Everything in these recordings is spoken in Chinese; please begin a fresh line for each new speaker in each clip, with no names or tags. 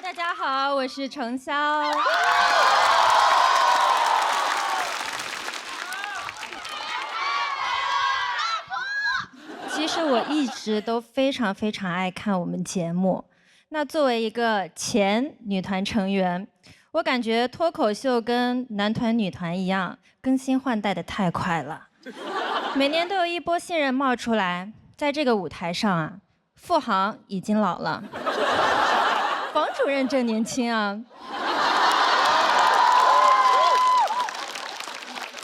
大家好，我是程潇。其实我一直都非常爱看我们节目。那作为一个前女团成员，我感觉脱口秀跟男团、女团一样，更新换代的太快了。每年都有一波新人冒出来，在这个舞台上啊，付航已经老了，房主任正年轻啊。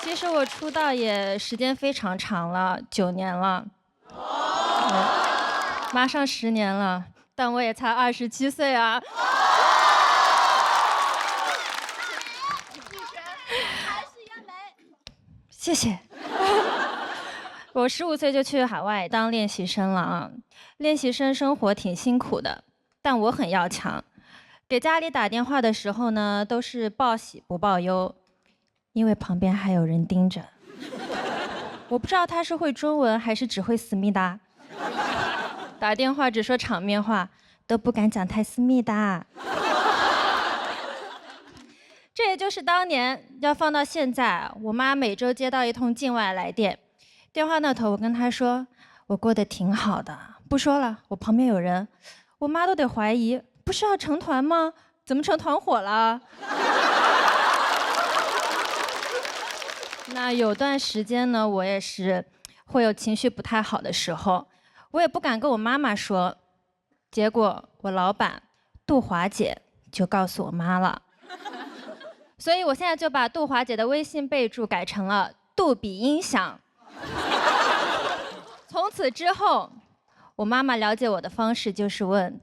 其实我出道也时间非常长了，9年了。马上10年了，但我也才27岁啊。女神还是一样美。谢谢。我15岁就去海外当练习生了啊。练习生生活挺辛苦的，但我很要强。给家里打电话的时候呢，都是报喜不报忧，因为旁边还有人盯着。我不知道他是会中文还是只会思密达。打电话只说场面话，都不敢讲太私密的。这也就是当年，要放到现在，我妈每周接到一通境外来电，电话那头我跟她说，我过得挺好的，不说了，我旁边有人，我妈都得怀疑，不是要成团吗？怎么成团伙了？那有段时间呢，我也是会有情绪不太好的时候。我也不敢跟我妈妈说，结果我老板杜华姐就告诉我妈了，所以我现在就把杜华姐的微信备注改成了杜比音响。从此之后，我妈妈了解我的方式就是问：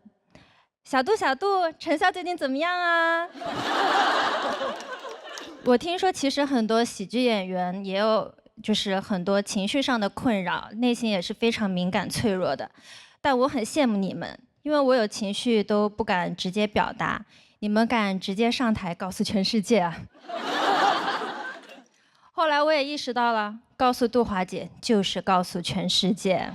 小杜，陈潇最近怎么样啊？我听说其实很多喜剧演员也有就是很多情绪上的困扰，内心也是非常敏感脆弱的。但我很羡慕你们，因为我有情绪都不敢直接表达，你们敢直接上台告诉全世界啊。后来我也意识到了，告诉杜华姐就是告诉全世界。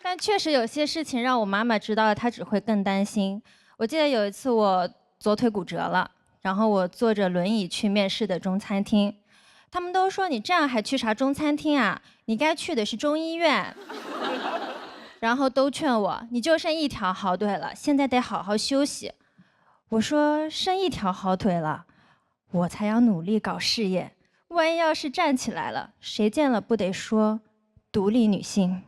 但确实有些事情让我妈妈知道了，她只会更担心。我记得有一次我左腿骨折了，然后我坐着轮椅去面试的中餐厅，他们都说你这样还去啥中餐厅啊？你该去的是中医院。然后都劝我，你就剩一条好腿了，现在得好好休息。我说剩一条好腿了，我才要努力搞事业，万一要是站起来了，谁见了不得说独立女性？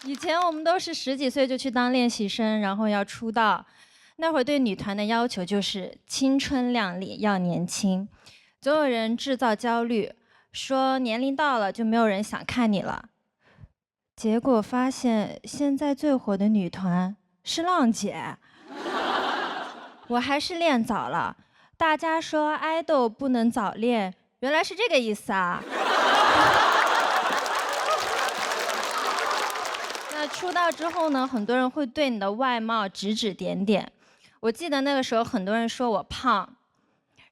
以前我们都是10几岁就去当练习生，然后要出道。那会儿对女团的要求就是青春靓丽，要年轻。总有人制造焦虑，说年龄到了就没有人想看你了。结果发现现在最火的女团是浪姐。我还是练早了。大家说爱豆不能早恋，原来是这个意思啊。那出道之后呢，很多人会对你的外貌指指点点。我记得那个时候很多人说我胖，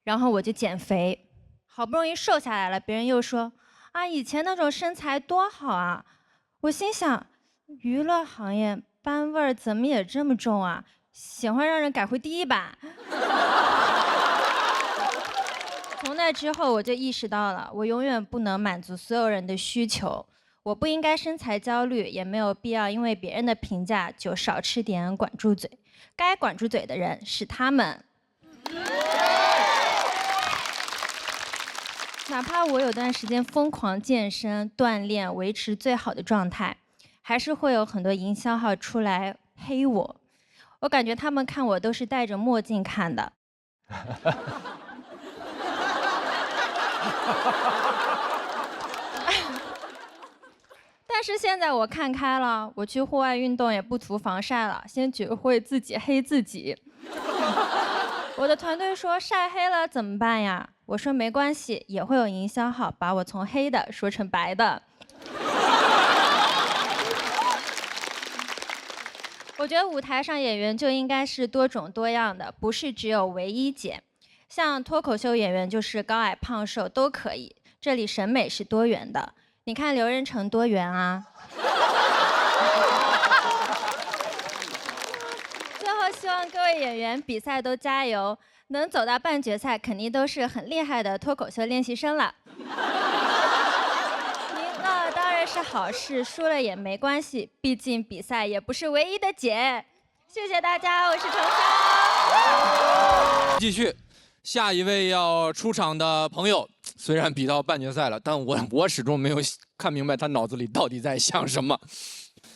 然后我就减肥，好不容易瘦下来了，别人又说啊，以前那种身材多好啊。我心想，娱乐行业班味儿怎么也这么重啊？喜欢让人改回第一版。从那之后我就意识到了，我永远不能满足所有人的需求。我不应该身材焦虑，也没有必要因为别人的评价就少吃点管住嘴。该管住嘴的人是他们。哪怕我有段时间疯狂健身锻炼，维持最好的状态，还是会有很多营销号出来黑我。我感觉他们看我都是戴着墨镜看的。但是现在我看开了，我去户外运动也不涂防晒了，先学会自己黑自己。我的团队说晒黑了怎么办呀？我说没关系，也会有营销号把我从黑的说成白的。我觉得舞台上演员就应该是多种多样的，不是只有唯一解。像脱口秀演员就是高矮胖瘦都可以，这里审美是多元的。你看刘仁成多元啊！最后希望各位演员比赛都加油，能走到半决赛肯定都是很厉害的脱口秀练习生了。赢了当然是好事，输了也没关系，毕竟比赛也不是唯一的解。谢谢大家，我是程潇。
继续，下一位要出场的朋友，虽然比到半决赛了，但我始终没有看明白他脑子里到底在想什么。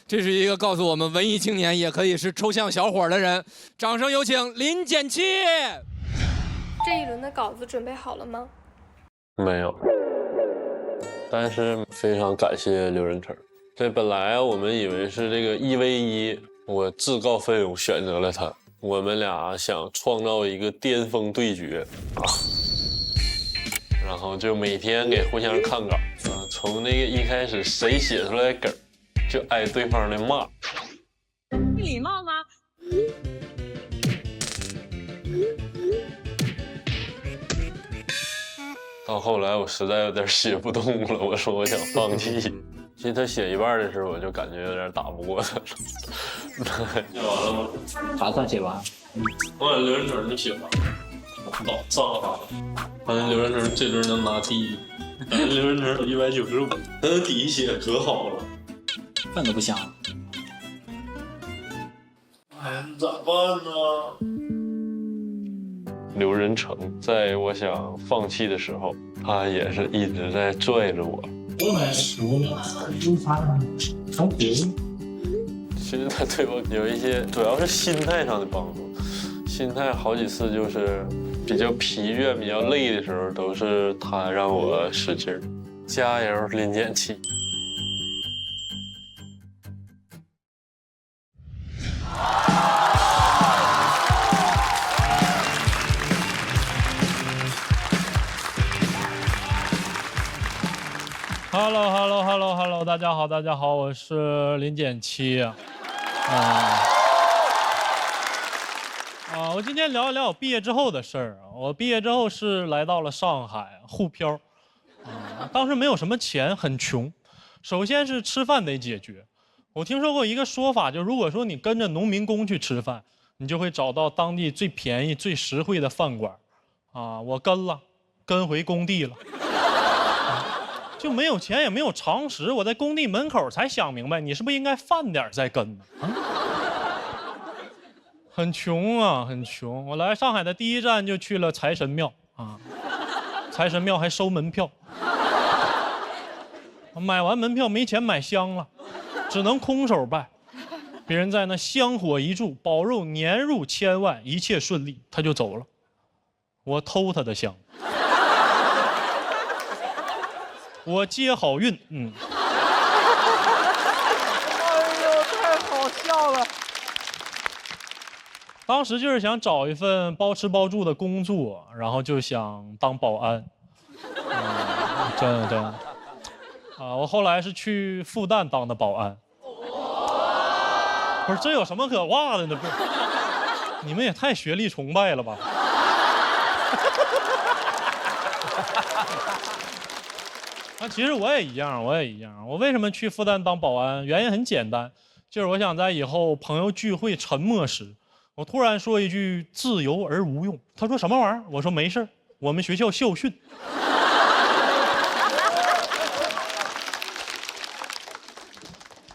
这是一个告诉我们文艺青年也可以是抽象小伙的人。掌声有请林简七。
这一轮的稿子准备好了吗？
没有，但是非常感谢刘仁成。这本来我们以为是这个1v1，我自告奋勇选择了他。我们俩想创造一个巅峰对决啊，然后就每天给互相看稿啊，从那个一开始谁写出来的梗，就挨对方的骂。
不礼貌吗？
到后来我实在有点写不动了，我说我想放弃。其实他写一半的时候，我就感觉有点打不过他了。写完了吗？
打算写完。
我刘仁成就写完了，老炸了。反正刘仁成这轮能拿第一，刘仁成195，他的底写可好了，
饭都不香。
哎呀，咋办呢？刘仁成在我想放弃的时候，他也是一直在拽着我。
我买熟了，都发了，从别人。
其实他对我有一些，主要是心态上的帮助。心态好几次就是比较疲倦、比较累的时候，都是他让我使劲儿。加油，林简七！Hello，
大家好，我是林简七。我今天聊一聊我毕业之后的事儿。我毕业之后是来到了上海沪漂，当时没有什么钱，很穷。首先是吃饭得解决。我听说过一个说法，就如果说你跟着农民工去吃饭，你就会找到当地最便宜、最实惠的饭馆。我跟回工地了。就没有钱也没有常识，我在工地门口才想明白，你是不是应该饭点再跟呢？很穷啊，很穷。我来上海的第一站就去了财神庙财神庙还收门票。买完门票没钱买香了，只能空手拜。别人在那香火一柱，保佑年入千万，一切顺利，他就走了。我偷他的香。我接好运，
哎呦，太好笑了！
当时就是想找一份包吃包住的工作，然后就想当保安。真的。我后来是去复旦当的保安。不是，这有什么可哇的呢？不是，你们也太学历崇拜了吧？其实我也一样。我为什么去复旦当保安？原因很简单，就是我想在以后朋友聚会沉默时，我突然说一句“自由而无用”。他说什么玩意儿？我说没事，我们学校校训。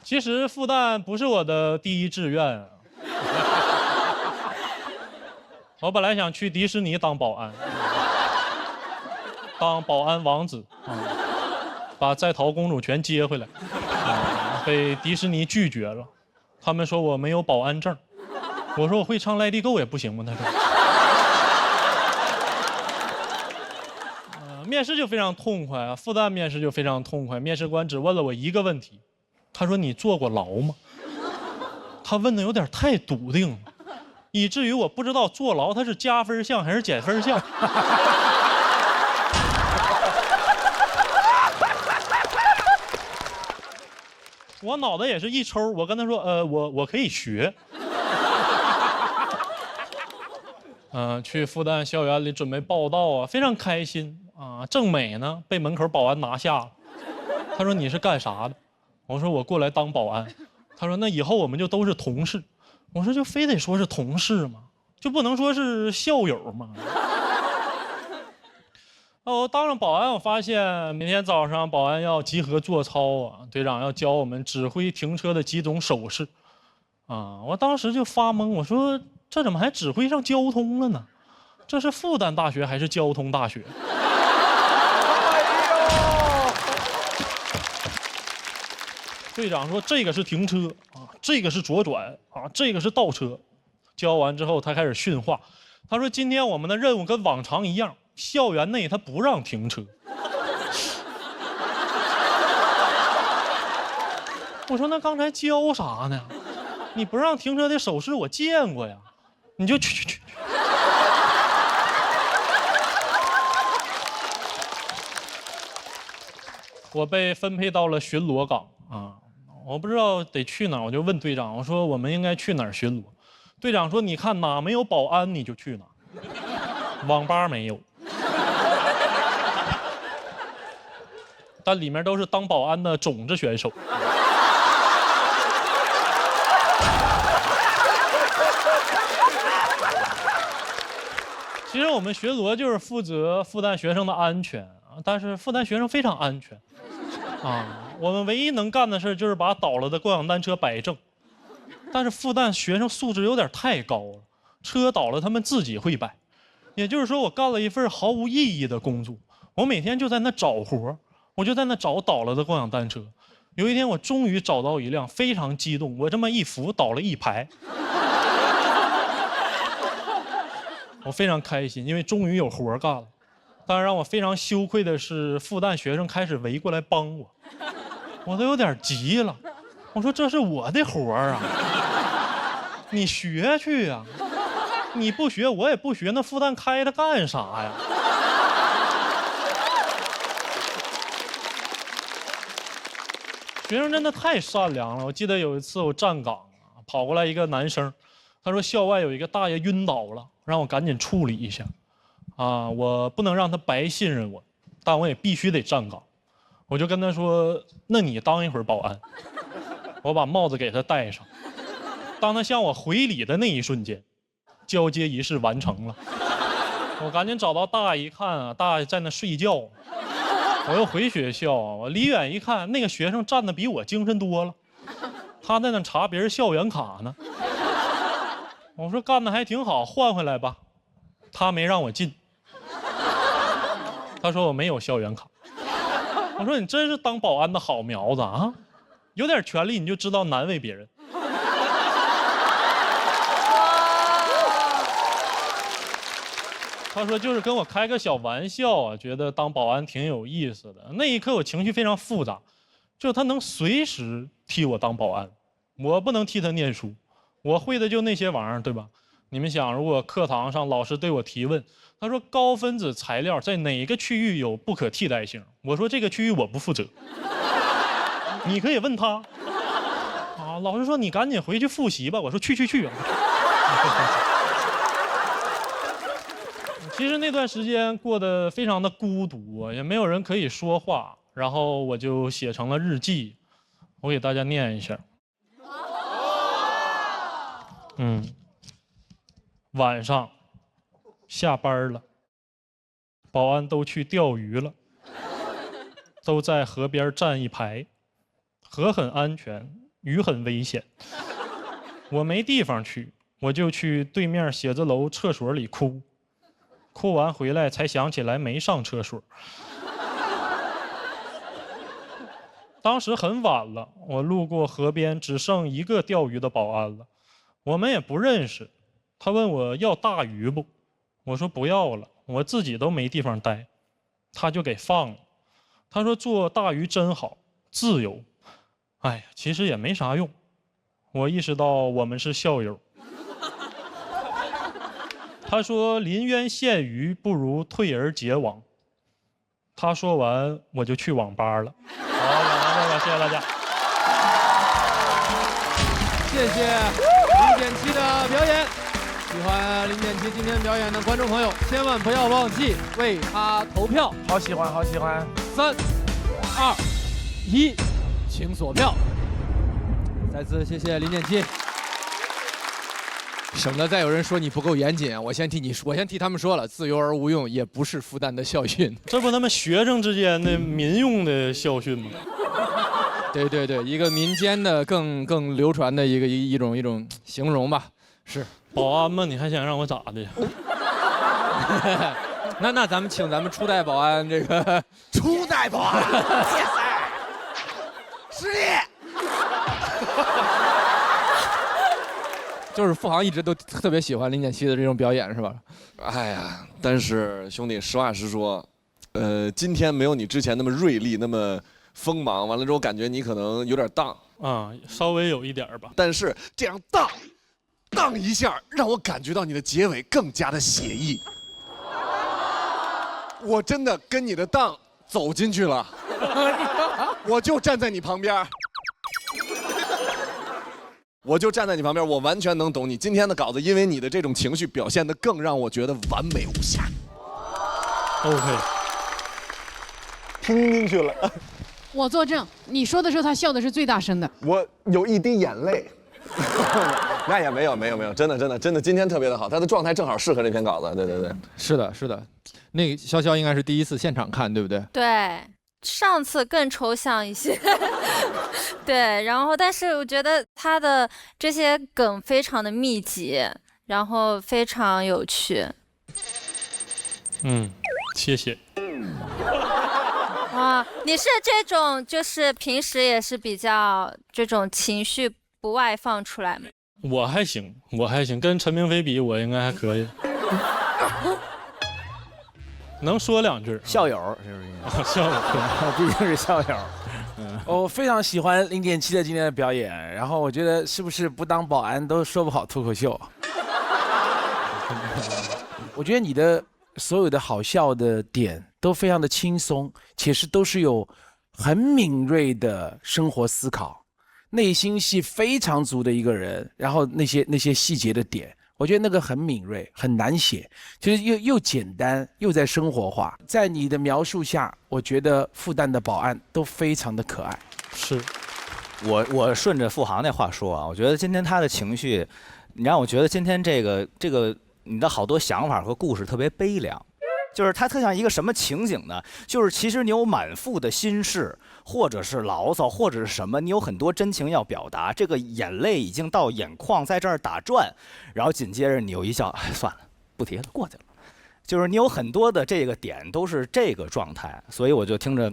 其实复旦不是我的第一志愿。我本来想去迪士尼当保安，当保安王子。把在逃公主全接回来，被迪士尼拒绝了。他们说我没有保安证，我说我会唱 Let It Go 也不行吗？他说，面试就非常痛快啊，复旦面试就非常痛快。面试官只问了我一个问题，他说你坐过牢吗？他问的有点太笃定了，以至于我不知道坐牢他是加分项还是减分项。我脑袋也是一抽，我跟他说，我可以学。去复旦校园里准备报到啊，非常开心啊，正美呢被门口保安拿下了。他说你是干啥的？我说我过来当保安。他说那以后我们就都是同事。我说就非得说是同事吗？就不能说是校友吗？我当上保安，我发现每天早上保安要集合做操啊，队长要教我们指挥停车的几种手势啊。我当时就发懵，我说这怎么还指挥上交通了呢？这是复旦大学还是交通大学？队长说这个是停车啊，这个是左转啊，这个是倒车。教完之后，他开始训话。他说今天我们的任务跟往常一样，校园内他不让停车。我说那刚才教啥呢？你不让停车的手势我见过呀，你就去。我被分配到了巡逻岗啊，我不知道得去哪儿，我就问队长，我说我们应该去哪儿巡逻？队长说你看哪没有保安你就去哪儿，网吧没有，但里面都是当保安的种子选手。其实我们巡逻就是负责复旦学生的安全啊，但是复旦学生非常安全啊。我们唯一能干的事就是把倒了的共享单车摆正，但是复旦学生素质有点太高了，车倒了他们自己会摆。也就是说，我干了一份毫无意义的工作，我每天就在那找活，我就在那找倒了的共享单车。有一天我终于找到一辆，非常激动，我这么一扶倒了一排。我非常开心，因为终于有活干了。但是让我非常羞愧的是，复旦学生开始围过来帮我，我都有点急了。我说这是我的活啊，你学去呀！你不学我也不学，那复旦开它干啥呀？学生真的太善良了。我记得有一次我站岗，跑过来一个男生，他说校外有一个大爷晕倒了，让我赶紧处理一下。啊，我不能让他白信任我，但我也必须得站岗。我就跟他说，那你当一会儿保安。我把帽子给他戴上。当他向我回礼的那一瞬间，交接仪式完成了。我赶紧找到大爷一看啊，大爷在那睡觉。我又回学校啊，我离远一看，那个学生站得比我精神多了，他在那查别人校园卡呢。我说干得还挺好，换回来吧。他没让我进，他说我没有校园卡。我说你真是当保安的好苗子啊，有点权利你就知道难为别人。他说就是跟我开个小玩笑啊，觉得当保安挺有意思的。那一刻我情绪非常复杂，就他能随时替我当保安，我不能替他念书，我会的就那些玩意儿，对吧？你们想，如果课堂上老师对我提问，他说高分子材料在哪个区域有不可替代性，我说这个区域我不负责。你可以问他啊。老师说你赶紧回去复习吧，我说去。其实那段时间过得非常的孤独，也没有人可以说话，然后我就写成了日记，我给大家念一下。晚上下班了，保安都去钓鱼了，都在河边站一排，河很安全，鱼很危险。我没地方去，我就去对面写字楼厕所里哭，哭完回来才想起来没上厕所。当时很晚了，我路过河边，只剩一个钓鱼的保安了，我们也不认识。他问我要大鱼不，我说不要了，我自己都没地方待，他就给放了。他说做大鱼真好，自由。哎呀，其实也没啥用。我意识到我们是校友。他说临渊羡鱼，不如退而结网。他说完我就去网吧了。好，谢谢大家。
谢谢李简七的表演。喜欢林建奇今天表演的观众朋友，千万不要忘记为他投票。
好喜欢，好喜欢。
3、2、1，请锁票。再次谢谢林建奇，省得再有人说你不够严谨。我先替他们说了，自由而无用也不是复旦的校训。
这不他们学生之间的民用的校训吗？
对对对，一个民间的更流传的一种形容吧。是
保安吗？你还想让我咋的？
那咱们请咱们初代保安这个
初代保安，失业。
就是付航一直都特别喜欢林建奇的这种表演，是吧？
哎呀，但是兄弟，实话实说，今天没有你之前那么锐利，那么锋芒。完了之后，感觉你可能有点荡
啊，稍微有一点吧。
但是这样荡一下，让我感觉到你的结尾更加的写意。我真的跟你的荡走进去了，我就站在你旁边。我就站在你旁边，我完全能懂你今天的稿子，因为你的这种情绪表现得更让我觉得完美无瑕。
OK，
听进去了。
我作证，你说的时候他笑的是最大声的。
我有一滴眼泪。那也没有，真的，今天特别的好，他的状态正好适合这篇稿子。对，
是的。那个潇潇应该是第一次现场看，对不对？
对，上次更抽象一些。对，然后但是我觉得他的这些梗非常的密集，然后非常有趣。
谢谢。
啊，你是这种就是平时也是比较这种情绪不外放出来吗？
我还行，跟陈明飞比，我应该还可以。能说两句，
校友是不是？
校友，
毕竟是校友。我非常喜欢林建奇的今天的表演，然后我觉得是不是不当保安都说不好脱口秀？我觉得你的所有的好笑的点都非常的轻松，且都是有很敏锐的生活思考，内心戏非常足的一个人，然后那些细节的点。我觉得那个很敏锐，很难写，就是又简单又在生活化。在你的描述下，我觉得复旦的保安都非常的可爱。
是，
我顺着付航那话说啊，我觉得今天他的情绪，你让我觉得今天这个你的好多想法和故事特别悲凉。就是它特像一个什么情景呢？就是其实你有满腹的心事，或者是牢骚，或者是什么，你有很多真情要表达，这个眼泪已经到眼眶在这儿打转，然后紧接着你有一笑，算了，不提了，过去了。就是你有很多的这个点都是这个状态，所以我就听着，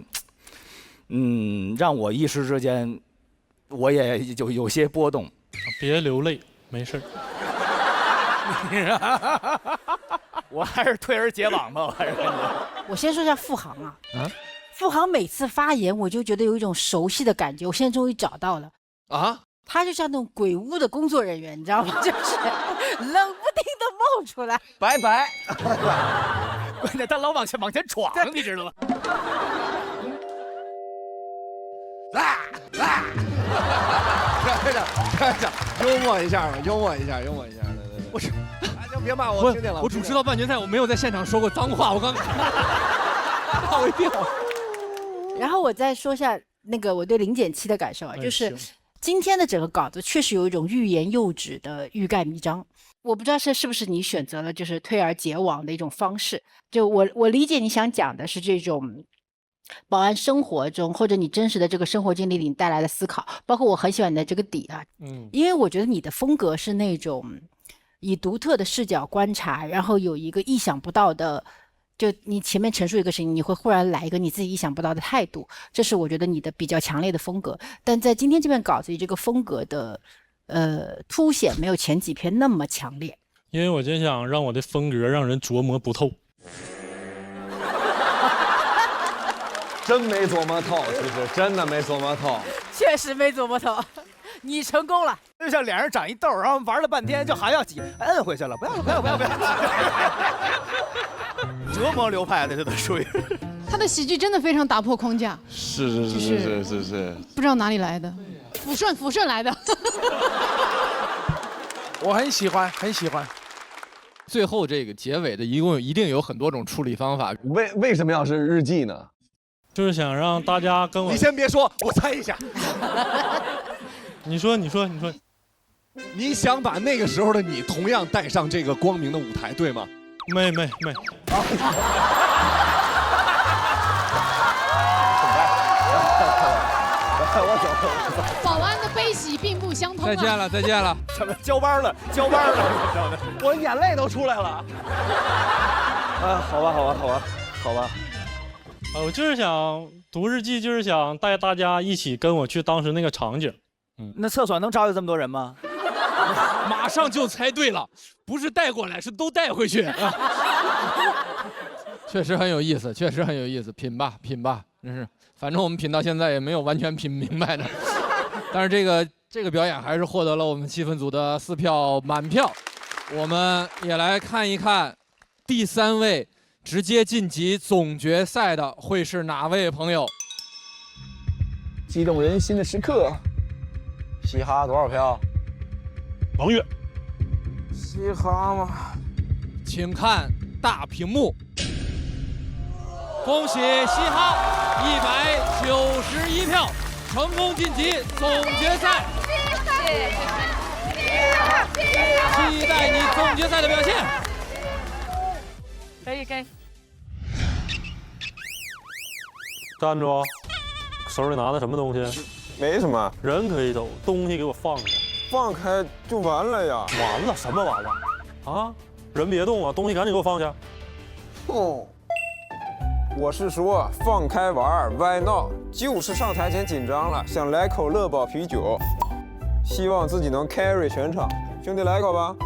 让我一时之间我也就有些波动。
别流泪，没事。
我还是退而结网吧，
我先说一下付航啊，付航每次发言，我就觉得有一种熟悉的感觉，我现在终于找到了啊，他就像那种鬼屋的工作人员，你知道吗？就是冷不丁的冒出来，
拜拜。
关键他老往前闯，你知道吗？
幽默一下吧，幽默一下。对。
我是，
就别骂我，听见了。
我主持到半决赛，我没有在现场说过脏话，我刚吓我一跳。
然后我再说一下那个我对林简期的感受啊，就是今天的整个稿子确实有一种欲言又止的欲盖弥彰。我不知道是不是你选择了就是退而结网的一种方式。就我理解你想讲的是这种保安生活中或者你真实的这个生活经历里带来的思考，包括我很喜欢你的这个底啊，因为我觉得你的风格是那种以独特的视角观察，然后有一个意想不到的，就你前面陈述一个事情，你会忽然来一个你自己意想不到的态度，这是我觉得你的比较强烈的风格。但在今天这篇稿子里，这个风格的凸显没有前几篇那么强烈。
因为我真想让我的风格让人琢磨不透。
真没琢磨透，其实真的没琢磨透，
确实没琢磨透。你成功了，
就像脸上长一痘，然后玩了半天就还要挤，摁回去了，不要，折磨流派的这都属于。
他的喜剧真的非常打破框架，
是，
不知道哪里来的，抚顺来的。
我很喜欢，
最后这个结尾的一定有很多种处理方法。
为什么要是日记呢？
就是想让大家跟我。
你先别说，我猜一下。
你说。
你想把那个时候的你同样带上这个光明的舞台，对吗？
没。
保安的悲喜并不相通啊！
再见了！
怎么交班了？
我眼泪都出来了。
啊，好吧。
我就是想读日记，就是想带大家一起跟我去当时那个场景。
那厕所能招有这么多人吗？
马上就猜对了，不是带过来，是都带回去。确实很有意思，品吧，真是。反正我们品到现在也没有完全品明白呢。但是这个表演还是获得了我们气氛组的4票满票。我们也来看一看第3位直接晋级总决赛的会是哪位朋友？
激动人心的时刻，
嘻哈多少票？
王悦。
嘻哈吗？
请看大屏幕。恭喜嘻哈191票，成功晋级总决赛。期待你总决赛的表现。
可以。
站住！手里拿的什么东西？
没什么，
人可以走，东西给我放开。
放开就完了呀！
完了？什么完了？啊！人别动啊，东西赶紧给我放下。
哦，我是说放开玩 ，Why not？ 就是上台前紧张了，想来口乐宝啤酒，希望自己能 carry 全场。兄弟，来一口吧。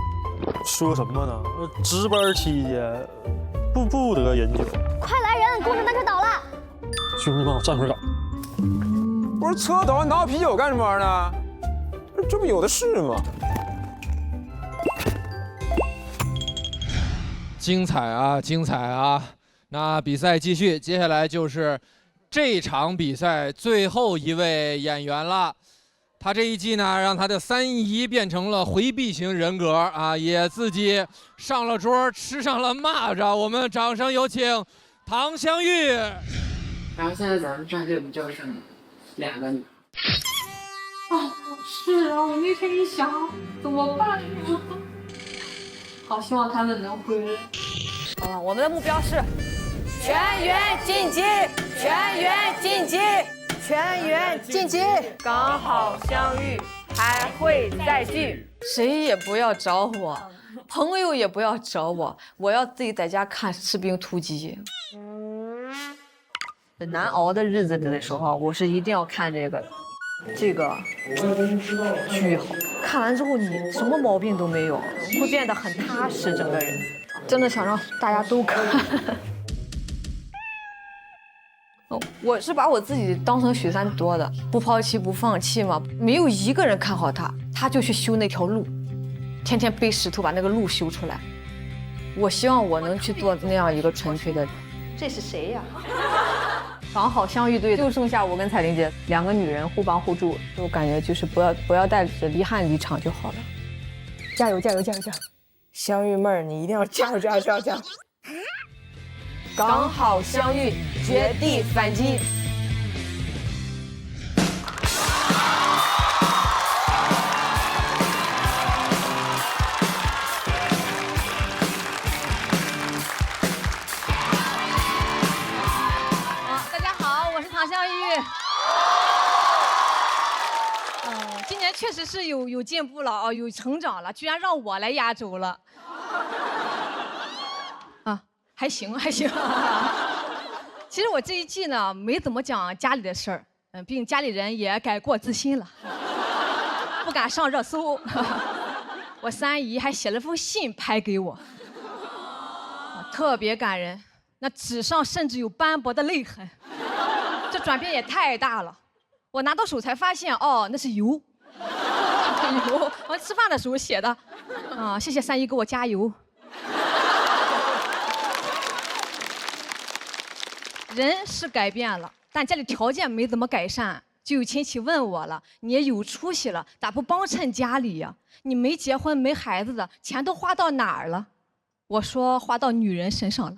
说什么呢？值班期间不得饮酒。
快来人，共享单车倒了！
兄弟们，我站会儿岗。
不是车倒，你拿啤酒干什么玩意儿呢？这不有的是吗？
精彩啊！那比赛继续，接下来就是这场比赛最后一位演员了。他这一季呢，让他的3姨变成了回避型人格啊，也自己上了桌，吃上了蚂蚱。我们掌声有请唐香玉。
然后现在咱们战队不就剩2个女？
哦，是啊，我那天一想，怎么办呀？好希望他们能回来。
好了，我们的目标是全员晋级，刚好相遇，还会再聚。谁也不要找我，朋友也不要找我，我要自己在家看《士兵突击》。难熬的日子的时候，我是一定要看这个巨好。看完之后，你什么毛病都没有，会变得很踏实，整个人。真的想让大家都看。我是把我自己当成许三多的，不抛弃不放弃嘛。没有一个人看好他，他就去修那条路，天天背石头把那个路修出来。我希望我能去做那样一个纯粹的人。这是谁呀？刚好相遇队就剩下我跟彩玲姐2个女人互帮互助，就感觉就是不要带着离汉离场就好了。加油！香玉妹儿，你一定要加油！刚好相遇，绝地反击。
大家好，我是唐香玉。今年确实是有进步了啊，有成长了，居然让我来压轴了。啊，还行。其实我这一季呢，没怎么讲家里的事儿，毕竟家里人也改过自新了，不敢上热搜。我3姨还写了封信拍给我，特别感人，那纸上甚至有斑驳的泪痕，这转变也太大了。我拿到手才发现，哦，那是油。我吃饭的时候写的，啊，谢谢3姨给我加油。人是改变了，但家里条件没怎么改善，就有亲戚问我了：“你也有出息了，咋不帮衬家里呀？你没结婚没孩子的，钱都花到哪儿了？”我说花到女人身上了。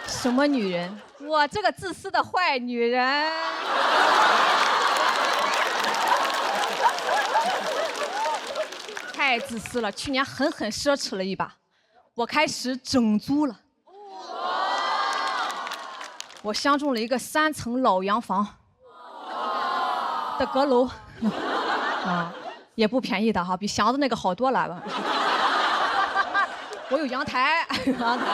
什么女人？我这个自私的坏女人。太自私了，去年狠狠奢侈了一把，我开始整租了。我相中了一个3层老洋房的阁楼，也不便宜的哈，比祥子那个好多了吧。我有阳台，阳台。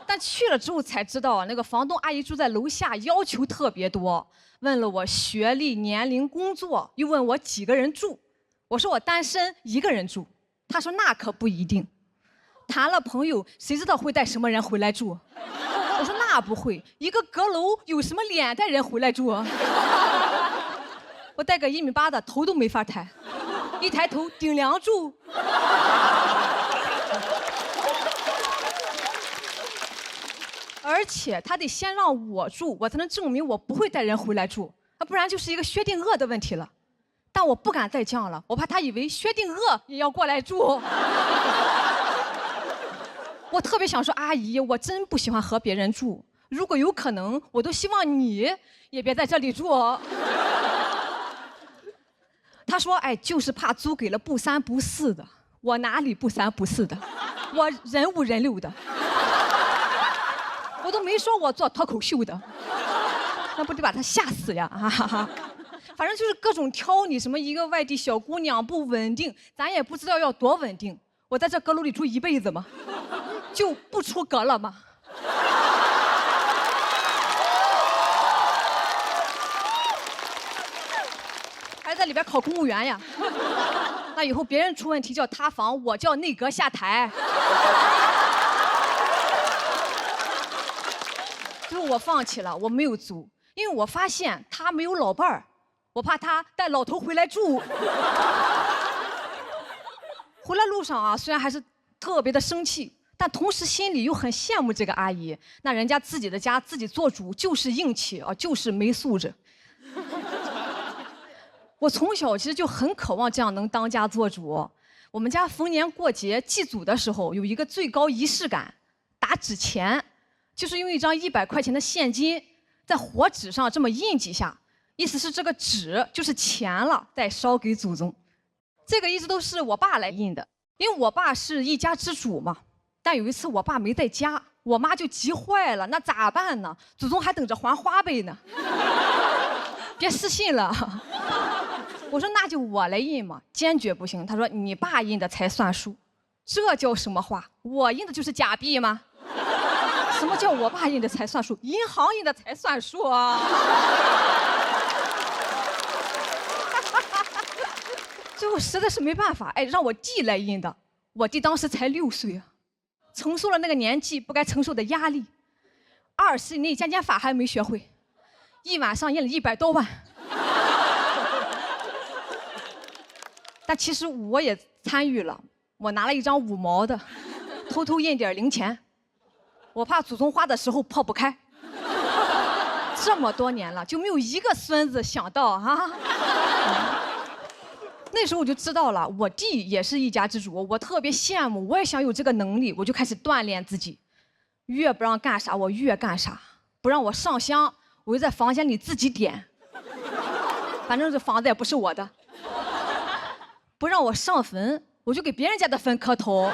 但去了之后才知道，那个房东阿姨住在楼下，要求特别多，问了我学历、年龄、工作，又问我几个人住。我说我单身，1个人住。她说那可不一定，谈了朋友，谁知道会带什么人回来住？我说那不会，一个阁楼有什么脸带人回来住？我带个1.8米的，头都没法抬，一抬头顶梁柱。而且他得先让我住，我才能证明我不会带人回来住，不然就是一个薛定谔的问题了。但我不敢再犟了，我怕他以为薛定谔也要过来住。我特别想说，阿姨，我真不喜欢和别人住，如果有可能，我都希望你也别在这里住。他说，哎，就是怕租给了不3不4的。我哪里不3不4的？我人5人6的。我都没说我做脱口秀的，那不得把他吓死呀！反正就是各种挑你，什么一个外地小姑娘不稳定，咱也不知道要多稳定。我在这阁楼里住一辈子吗？就不出阁了吗？还在里边考公务员呀？那以后别人出问题叫塌房，我叫内阁下台。最后我放弃了，我没有租，因为我发现他没有老伴儿，我怕他带老头回来住。回来路上啊，虽然还是特别的生气，但同时心里又很羡慕这个阿姨，那人家自己的家自己做主就是硬气啊，就是没素质。我从小其实就很渴望这样能当家做主。我们家逢年过节祭祖的时候，有一个最高仪式感，打纸钱。就是用一张100块钱的现金，在火纸上这么印几下，意思是这个纸就是钱了，再烧给祖宗。这个一直都是我爸来印的，因为我爸是一家之主嘛。但有一次我爸没在家，我妈就急坏了，那咋办呢？祖宗还等着还花呗呢。别失信了。我说那就我来印嘛，坚决不行。他说你爸印的才算数，这叫什么话？我印的就是假币吗？什么叫我爸印的才算数？银行印的才算数啊！最后实在是没办法，哎，让我弟来印的。我弟当时才6岁啊，承受了那个年纪不该承受的压力。20以内加减法还没学会，一晚上印了100多万。但其实我也参与了，我拿了一张5毛的，偷偷印点零钱。我怕祖宗花的时候抛不开，这么多年了就没有一个孙子想到啊。那时候我就知道了，我弟也是一家之主，我特别羡慕，我也想有这个能力，我就开始锻炼自己，越不让干啥我越干啥，不让我上香，我就在房间里自己点，反正这房子也不是我的，不让我上坟，我就给别人家的坟磕头。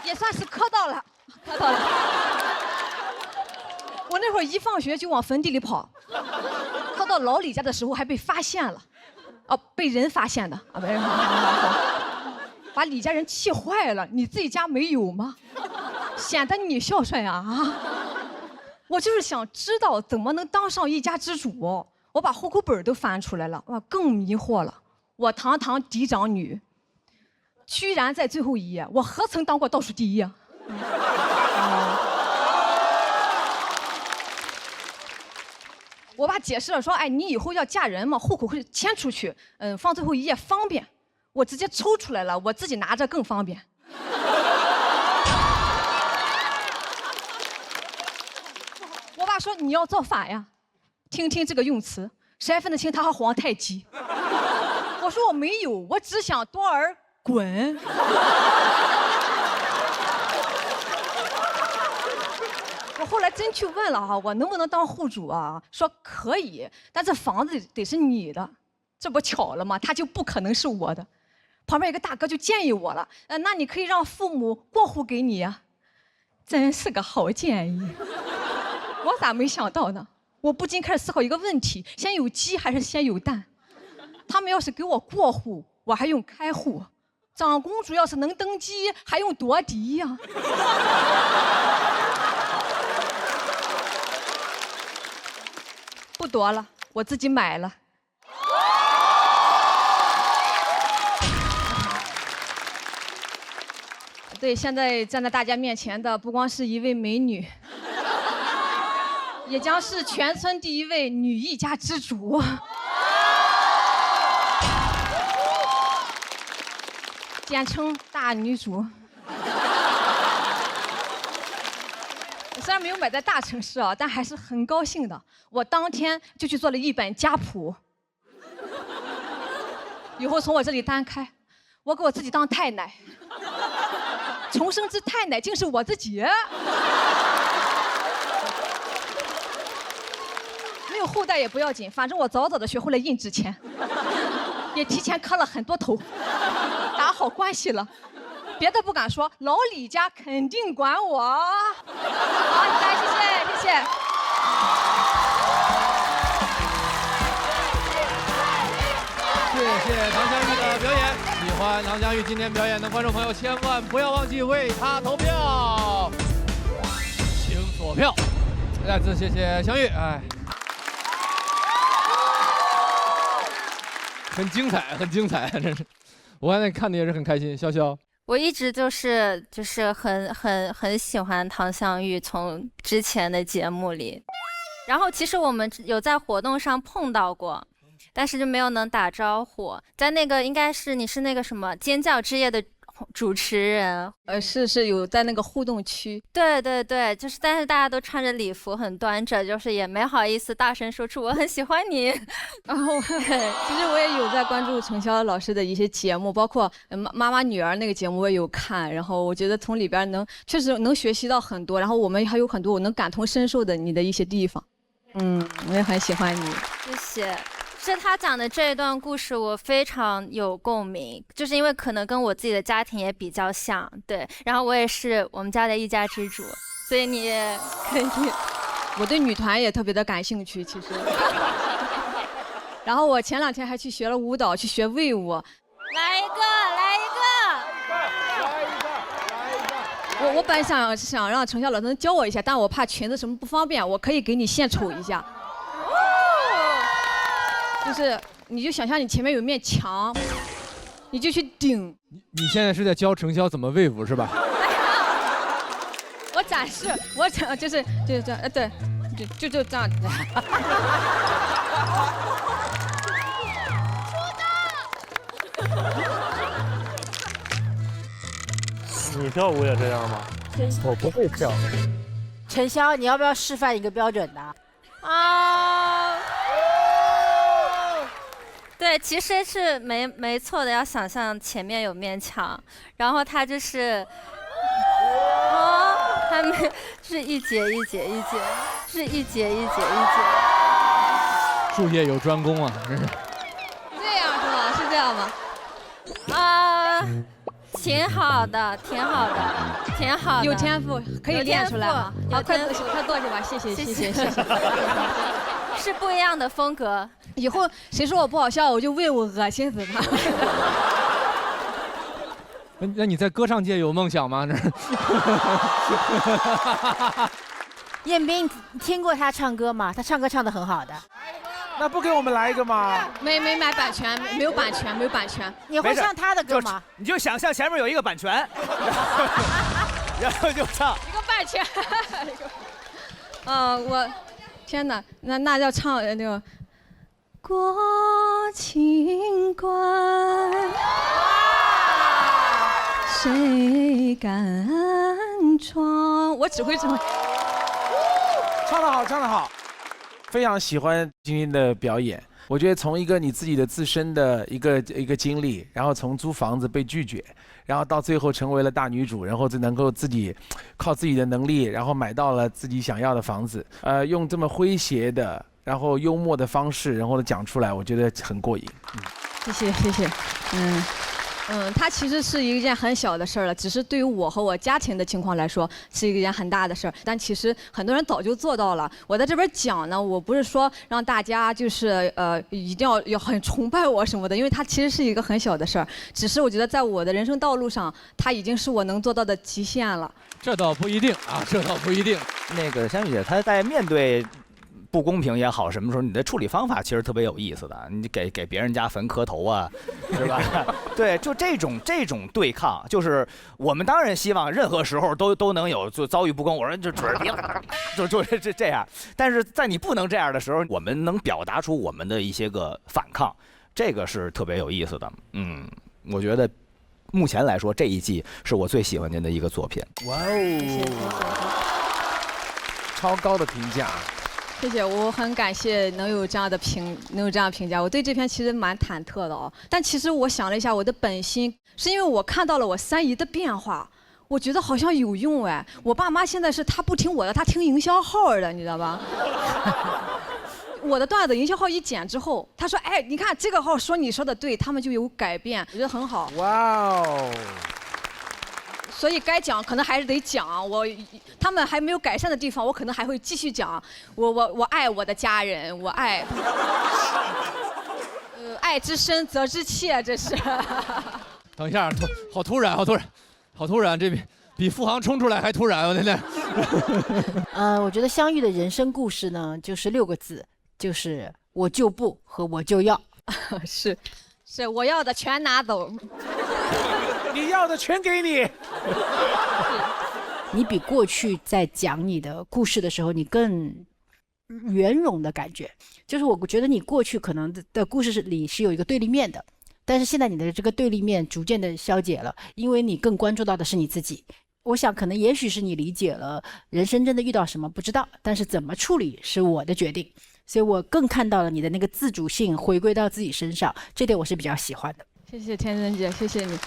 也算是磕到了，磕到了。我那会儿一放学就往坟地里跑，磕到老李家的时候还被发现了，哦，被人发现的啊，被人发现了，把李家人气坏了。你自己家没有吗？显得你孝顺呀啊！我就是想知道怎么能当上一家之主。我把户口本都翻出来了，哇，更迷惑了。我堂堂嫡长女，居然在最后一页，我何曾当过倒数第一啊？我爸解释了说，哎，你以后要嫁人嘛，户口会迁出去，放最后一页方便。我直接抽出来了，我自己拿着更方便。我爸说你要造反呀，听听这个用词，谁还分得清他和皇太极？我说我没有，我只想多儿滚。我后来真去问了哈，我能不能当户主啊？说可以，但这房子得是你的，这不巧了吗？它就不可能是我的。旁边有个大哥就建议我了，那你可以让父母过户给你呀。真是个好建议，我咋没想到呢？我不禁开始思考一个问题：先有鸡还是先有蛋？他们要是给我过户，我还用开户；长公主要是能登基，还用夺嫡呀。不夺了，我自己买了。对，现在站在大家面前的不光是一位美女，也将是全村第一位女一家之主。简称大女主。虽然没有买在大城市啊，但还是很高兴的。我当天就去做了一本家谱，以后从我这里单开，我给我自己当太奶，重生之太奶竟是我自己。没有后代也不要紧，反正我早早的学会了印纸钱，也提前磕了很多头，打好关系了。别的不敢说，老李家肯定管我。好，来，谢谢，谢谢。
谢谢唐湘玉的表演。喜欢唐湘玉今天表演的观众朋友，千万不要忘记为她投票，请锁票。再次谢谢湘玉，很精彩，很精彩，真是。我刚才看的也是很开心。潇潇。
我一直就是很喜欢唐湘玉，从之前的节目里，然后其实我们有在活动上碰到过，但是就没有能打招呼。在那个应该是你是那个什么尖叫之夜的主持人，
是有在那个互动区。
对对对，就是但是大家都穿着礼服，很端着，就是也没好意思大声说出我很喜欢你。
然后其实我也有在关注程潇老师的一些节目，包括妈妈女儿那个节目我也有看，然后我觉得从里边确实能学习到很多，然后我们还有很多我能感同身受的你的一些地方。我也很喜欢你。
谢谢。是他讲的这一段故事，我非常有共鸣，就是因为可能跟我自己的家庭也比较像，对。然后我也是我们家的一家之主，所以你也可以。
我对女团也特别的感兴趣，其实。然后我前2天还去学了舞蹈，去学魏舞。
来一
个。我本来想让程潇老师能教我一下，但我怕裙子什么不方便，我可以给你献丑一下。就是你就想象你前面有一面墙，你就去顶。
你现在是在教程潇怎么魏舞是吧？
我展示，就是这样，对，就这样。
你跳舞也这样吗？我不会跳。
程潇，你要不要示范一个标准的？
对，其实是没错的，要想象前面有面墙，然后它就是还没是一节一节，是一节一节。
术业有专攻啊，真是。
这样是吗？是这样吗？
挺好的。
有天赋，可以练出来吗？好，快坐去吧，谢谢。
是不一样的风格。
以后谁说我不好笑，我就为我恶心死他。
那你在歌唱界有梦想吗？这。
彦斌，你听过他唱歌吗？他唱歌唱得很好的。
那不给我们来一个吗？
没买版权，没有版权。
你会唱他的歌吗？
你就想象前面有一个版权，然后就唱
一个版权。我天哪，那要唱那个。过情关，谁敢闯？我只会这么。
唱得好，非常喜欢今天的表演。我觉得从一个你自己的自身的一个经历，然后从租房子被拒绝，然后到最后成为了大女主，然后就能够自己靠自己的能力，然后买到了自己想要的房子，用这么诙谐的，然后幽默的方式，然后讲出来，我觉得很过瘾。
谢谢谢谢，它其实是一件很小的事儿了，只是对于我和我家庭的情况来说是一件很大的事儿。但其实很多人早就做到了。我在这边讲呢，我不是说让大家就是一定要很崇拜我什么的，因为它其实是一个很小的事儿。只是我觉得在我的人生道路上，它已经是我能做到的极限了。
这倒不一定啊，这倒不一定。
那个香玉姐，她在面对不公平也好，什么时候你的处理方法其实特别有意思的，你给别人家坟磕头啊，是吧？对，就这种对抗，就是我们当然希望任何时候都能有就遭遇不公，我说就准就这样，但是在你不能这样的时候，我们能表达出我们的一些个反抗，这个是特别有意思的。我觉得目前来说这一季是我最喜欢您的一个作品。
哇哦，超高的评价。
谢谢，我很感谢能有这样的评价。我对这篇其实蛮忐忑的哦，但其实我想了一下，我的本心是因为我看到了我三姨的变化，我觉得好像有用哎。我爸妈现在是他不听我的，他听营销号的，你知道吧？我的段子营销号一剪之后，他说：“哎，你看这个号说你说的对，他们就有改变，我觉得很好。”
哇哦！
所以该讲可能还是得讲，他们还没有改善的地方，我可能还会继续讲。我爱我的家人，我爱，爱之深责之切，这是。
等一下，好突然，这比付航冲出来还突然，我真的。
我觉得香玉的人生故事呢，就是6个字，就是我就不和我就要。
是，我要的全拿走。
你要的全给你。
你比过去在讲你的故事的时候，你更圆融的感觉。就是我觉得你过去可能的故事里是有一个对立面的，但是现在你的这个对立面逐渐的消解了，因为你更关注到的是你自己。我想可能也许是你理解了人生真的遇到什么不知道，但是怎么处理是我的决定。所以我更看到了你的那个自主性回归到自己身上，这点我是比较喜欢的。
谢谢天真姐，谢谢你。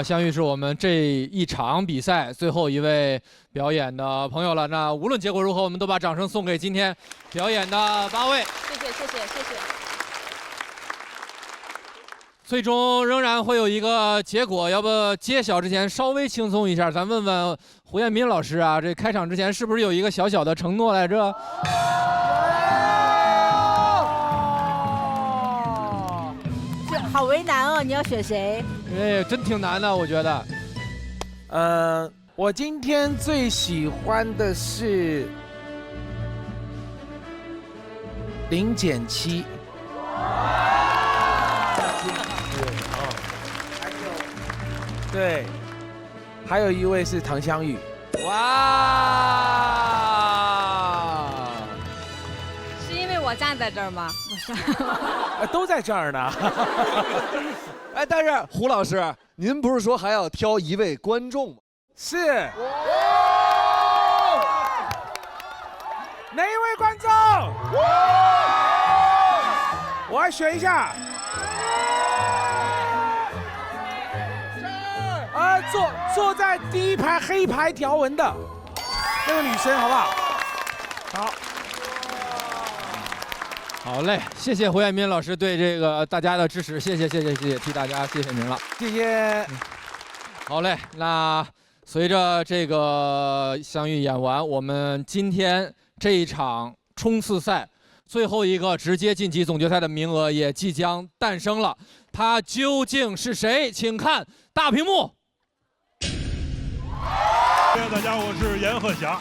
香玉是我们这一场比赛最后一位表演的朋友了。那无论结果如何，我们都把掌声送给今天表演的8位。
谢谢。
最终仍然会有一个结果，要不揭晓之前稍微轻松一下，咱问问胡彦斌老师啊，这开场之前是不是有一个小小的承诺来着？
好为难哦，你要选谁？
哎，真挺难的，我觉得。
我今天最喜欢的是0.7。对，还有一位是唐湘玉。
哇！
是因为我站在这儿吗？不是，
都在这儿呢。
哎，但是胡老师，您不是说还要挑一位观众吗？
是。哪一位观众？我来选一下。坐在第一排黑牌条纹的那个女生，好不好？好。
好嘞，谢谢胡彦斌老师对这个大家的支持，谢谢，替大家谢谢您了，
谢谢。
好嘞，那随着这个香玉演完，我们今天这一场冲刺赛最后一个直接晋级总决赛的名额也即将诞生了，他究竟是谁？请看大屏幕。
大家，我是阎鹤霞。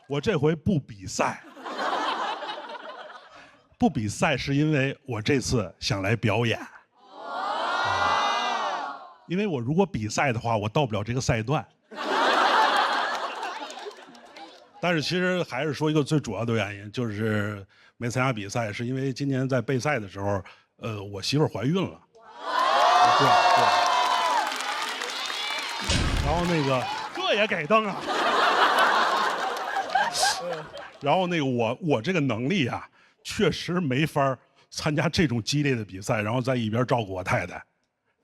我这回不比赛，不比赛是因为我这次想来表演。因为我如果比赛的话，我到不了这个赛段。但是其实还是说一个最主要的原因，就是没参加比赛，是因为今年在备赛的时候，我媳妇儿怀孕了。对。然后那个这也给蹬啊！然后那个我这个能力啊，确实没法参加这种激烈的比赛，然后在一边照顾我太太。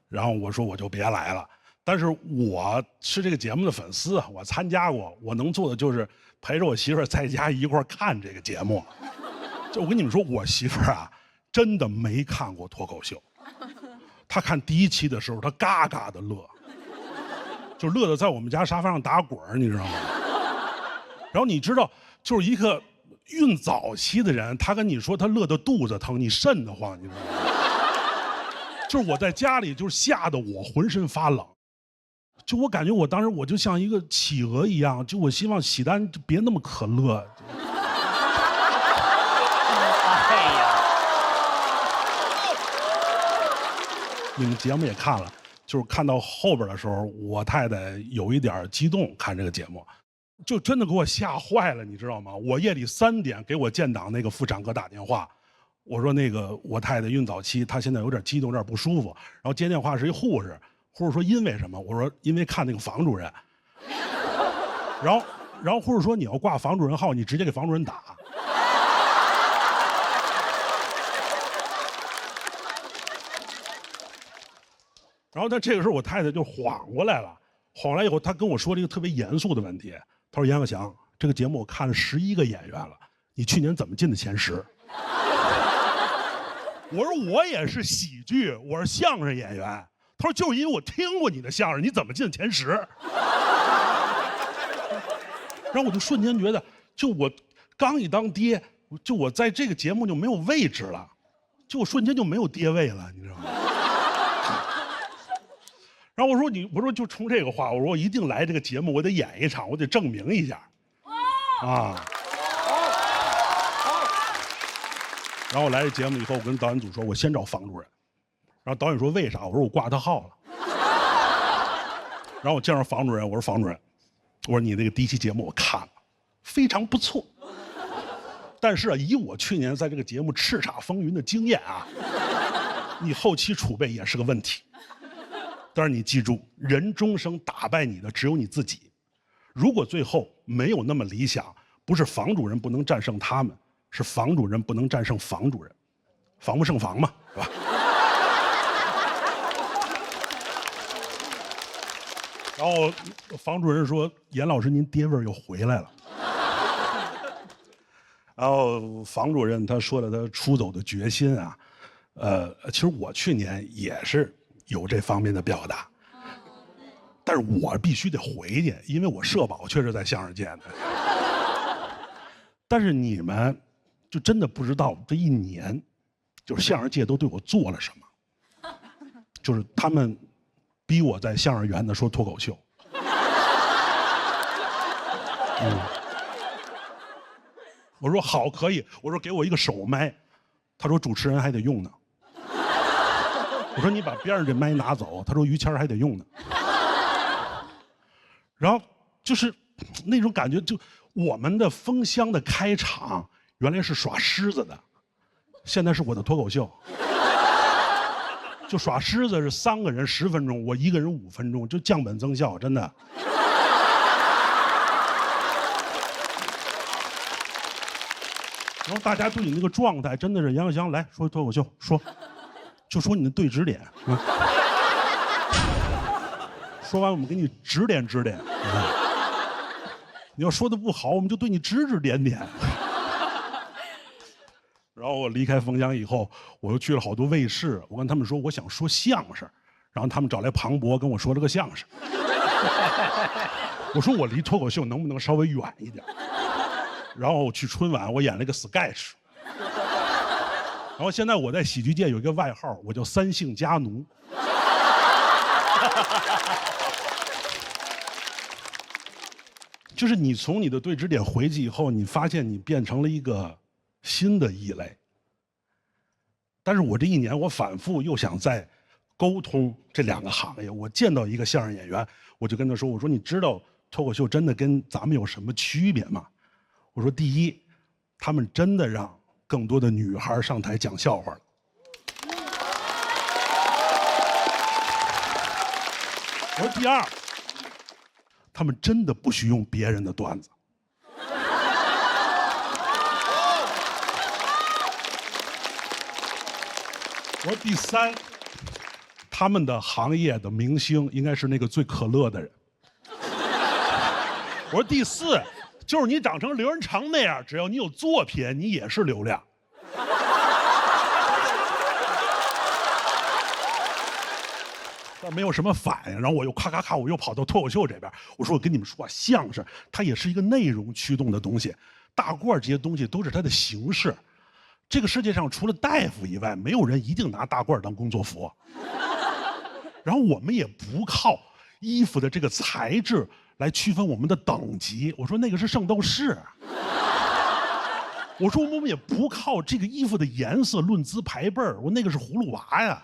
然后我说我就别来了。但是我是这个节目的粉丝，我参加过，我能做的就是陪着我媳妇儿在家一块儿看这个节目。就我跟你们说，我媳妇儿啊，真的没看过脱口秀。她看第1期的时候，她嘎嘎的乐，就乐得在我们家沙发上打滚儿，你知道吗？然后你知道，就是一个孕早期的人，他跟你说他乐得肚子疼，你瘆得慌，你知道吗？就是我在家里，就是吓得我浑身发冷。就我感觉我当时我就像一个企鹅一样，就我希望喜丹就别那么可乐。
哎呀，
你们节目也看了，就是看到后边的时候，我太太有一点激动，看这个节目，就真的给我吓坏了，你知道吗？我夜里3点给我建档那个妇产科打电话，我说那个我太太孕早期，她现在有点激动，有点不舒服，然后接电话是一护士。护士说因为什么？我说因为看那个房主任。然后护士说你要挂房主任号，你直接给房主任打。然后他这个时候我太太就缓过来了，缓过来以后，她跟我说了一个特别严肃的问题，她说：“阎鹤祥，这个节目我看了11个演员了，你去年怎么进的前10？”我说我也是喜剧，我是相声演员。他说就是因为我听过你的相声，你怎么进前10？然后我就瞬间觉得，就我刚一当爹，就我在这个节目就没有位置了，就我瞬间就没有爹位了，你知道吗？然后我说就冲这个话，我说我一定来这个节目，我得演一场，我得证明一下，啊。然后我来这节目以后，我跟导演组说，我先找房主任。然后导演说为啥？我说我挂他号了。然后我见着房主任，我说房主任，我说你那个第1期节目我看了，非常不错。但是啊，以我去年在这个节目叱咤风云的经验啊，你后期储备也是个问题。但是你记住，人终生打败你的只有你自己。如果最后没有那么理想，不是房主任不能战胜他们，是房主任不能战胜房主任，防不胜防嘛，是吧？然后房主任说：“严老师，您爹味儿又回来了。”然后房主任他说了他出走的决心啊，其实我去年也是有这方面的表达，但是我必须得回去，因为我社保确实在相声界的。但是你们就真的不知道这1年，就是相声界都对我做了什么，就是他们逼我在相声园子说脱口秀。我说好，可以。我说给我一个手麦，他说主持人还得用呢。我说你把边上这麦拿走，他说于谦还得用呢。然后就是那种感觉，就我们的封箱的开场原来是耍狮子的，现在是我的脱口秀。就耍狮子是3个人10分钟，我1个人5分钟，就降本增效，真的。然后大家对你那个状态真的是，杨鹤祥来说脱口秀，就说你的对指点，说完我们给你指点指点，你要说的不好，我们就对你指指点点。然后我离开封箱以后，我又去了好多卫视，我跟他们说我想说相声，然后他们找来庞博跟我说了个相声。我说我离脱口秀能不能稍微远一点？然后我去春晚，我演了个 sketch。然后现在我在喜剧界有一个外号，我叫3姓家奴。就是你从你的对指点回去以后，你发现你变成了一个新的异类。但是我这1年，我反复又想再沟通这2个行业。我见到一个相声演员，我就跟他说：“我说你知道脱口秀真的跟咱们有什么区别吗？”我说：“第一，他们真的让更多的女孩上台讲笑话了。我说第二，他们真的不许用别人的段子。我说第3，他们的行业的明星应该是那个最可乐的人。我说第4，就是你长成刘仁成那样，只要你有作品，你也是流量。但没有什么反应，然后我又咔咔咔，我又跑到脱口秀这边。我说我跟你们说啊，相声它也是一个内容驱动的东西，大褂这些东西都是它的形式。这个世界上除了大夫以外，没有人一定拿大褂当工作服。然后我们也不靠衣服的这个材质来区分我们的等级。我说那个是圣斗士。我说我们也不靠这个衣服的颜色论资排辈儿。我那个是葫芦娃呀。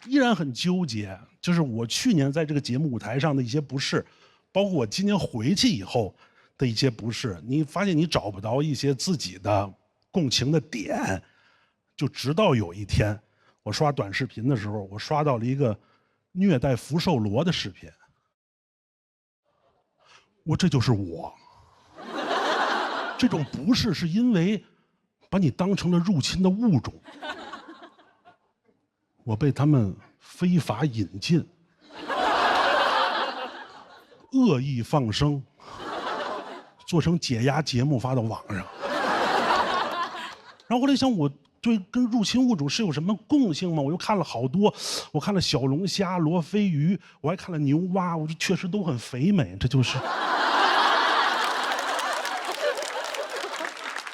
依然很纠结，就是我去年在这个节目舞台上的一些不适，包括我今年回去以后的一些不适，你发现你找不到一些自己的共情的点，就直到有一天，我刷短视频的时候，我刷到了一个虐待福寿螺的视频，这就是我。这种不适是因为把你当成了入侵的物种。我被他们非法引进，恶意放生，做成解压节目发到网上。然后后来想，我对跟入侵物种是有什么共性吗？我又看了好多，我看了小龙虾、罗非鱼，我还看了牛蛙，我确实都很肥美，这就是。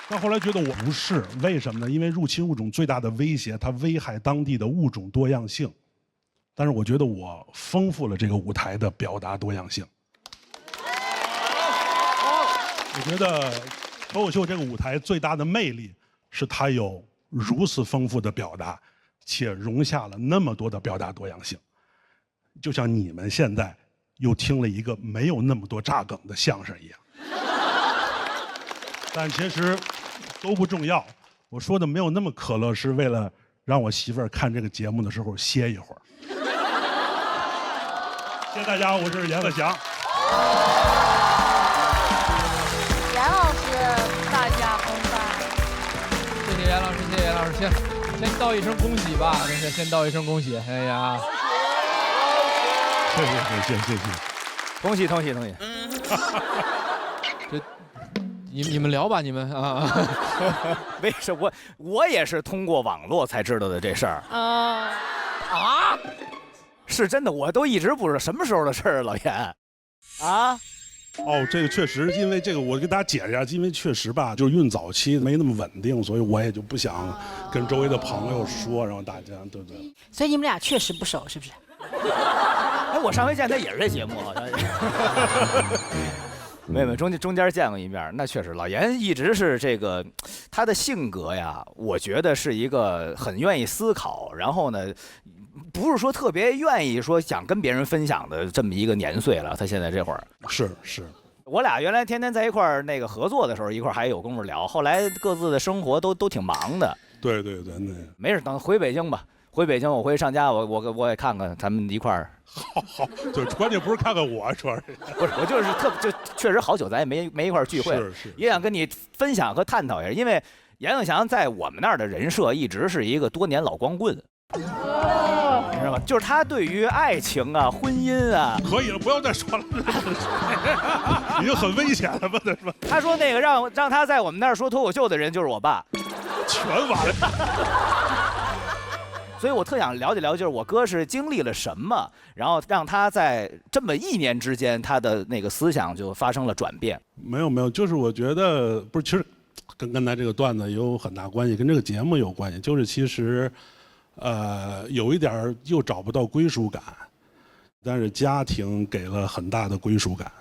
但后来觉得我不是，为什么呢？因为入侵物种最大的威胁，它危害当地的物种多样性。但是我觉得我丰富了这个舞台的表达多样性。我觉得脱口秀这个舞台最大的魅力是它有如此丰富的表达，且容下了那么多的表达多样性。就像你们现在又听了一个没有那么多炸梗的相声一样。但其实都不重要，我说的没有那么可乐，是为了让我媳妇儿看这个节目的时候歇一会儿。谢谢大家，我是阎鹤祥。
严老师，大驾风范。
谢谢严老师，谢谢严老师，先道一声恭喜吧，那个先道一声恭喜。哎呀，
谢谢，
恭喜。
这。你们聊吧，你们啊。
为什么我也是通过网络才知道的这事儿啊？是真的，我都一直不知道什么时候的事儿，老严啊。
这个确实，因为这个我跟大家解释一下，因为确实吧，就是孕早期没那么稳定，所以我也就不想跟周围的朋友说，然后大家对不对？
所以你们俩确实不熟，是不是？
哎，我上回见他也是这节目，好像。没有，中间见过一面，那确实，老严一直是这个，他的性格呀，我觉得是一个很愿意思考，然后呢，不是说特别愿意说想跟别人分享的这么一个年岁了。他现在这会儿
是，
我俩原来天天在一块儿那个合作的时候，一块儿还有功夫聊，后来各自的生活都挺忙的。
对，那
没事，等回北京吧。回北京，我回去上家，我也看看，咱们一块儿。
好，对，关键不是看看我，主要是
不是我就是就确实好久咱也没一块儿聚会，
是
也想跟你分享和探讨一下，因为阎鹤祥在我们那儿的人设一直是一个多年老光棍，你知道吗？就是他对于爱情啊、婚姻啊，
可以了，不要再说了，已经很危险了，不能说。
他说那个让他在我们那儿说脱口秀的人就是我爸，
全完了。
所以我特想了解，就是我哥是经历了什么，然后让他在这么1年之间，他的那个思想就发生了转变。
没有，就是我觉得不是，其实跟刚才这个段子有很大关系，跟这个节目有关系。就是其实，有一点又找不到归属感，但是家庭给了很大的归属感，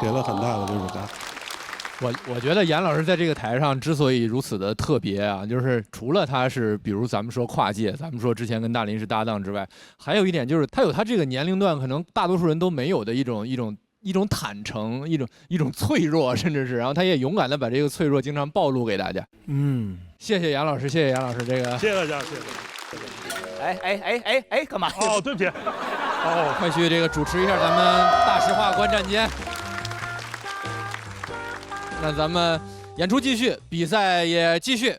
给了很大的归属感。
我觉得严老师在这个台上之所以如此的特别啊，就是除了他是比如咱们说跨界，咱们说之前跟大林是搭档之外，还有一点就是他有他这个年龄段可能大多数人都没有的一种坦诚，一种脆弱，甚至是，然后他也勇敢的把这个脆弱经常暴露给大家。谢谢杨老师，谢谢杨老师，这个
谢谢大家，谢谢。
哎，干嘛？
对不起。
快去这个主持一下咱们大实话观战间。那咱们演出继续，比赛也继续。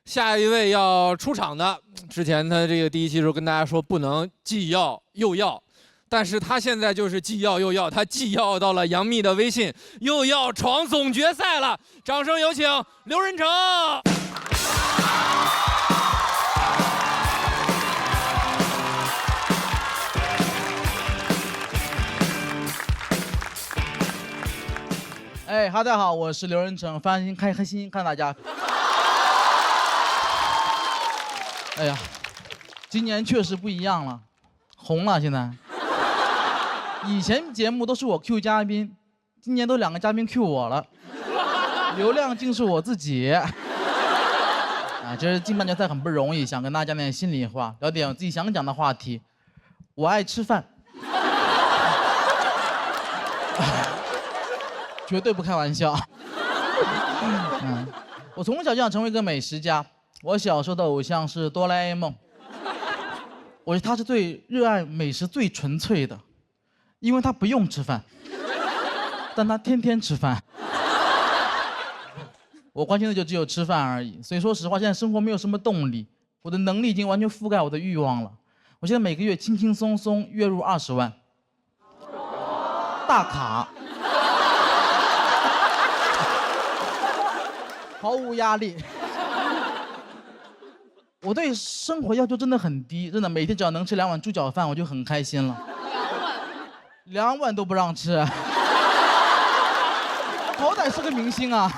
下一位要出场的，之前他这个第一期的时候跟大家说不能既要又要，但是他现在就是既要又要，他既要到了杨幂的微信，又要闯总决赛了。掌声有请刘仁成。
哎，大家好，我是刘仁成，非常开心看大家。哎呀，今年确实不一样了，红了现在。以前节目都是我 Q 嘉宾，今年都2个嘉宾 Q 我了，流量竟是我自己。啊，这进半决赛很不容易，想跟大家讲点心里话，聊点我自己想讲的话题。我爱吃饭。绝对不开玩笑。我从小就想成为一个美食家。我小时候的偶像是哆啦 A 梦。我觉得他是最热爱美食、最纯粹的，因为他不用吃饭，但他天天吃饭。我关心的就只有吃饭而已。所以说实话，现在生活没有什么动力，我的能力已经完全覆盖我的欲望了。我现在每个月轻轻松松月入20万，大卡。毫无压力。我对生活要求真的很低，真的每天只要能吃2碗猪脚饭，我就很开心了。2碗都不让吃，好歹是个明星啊！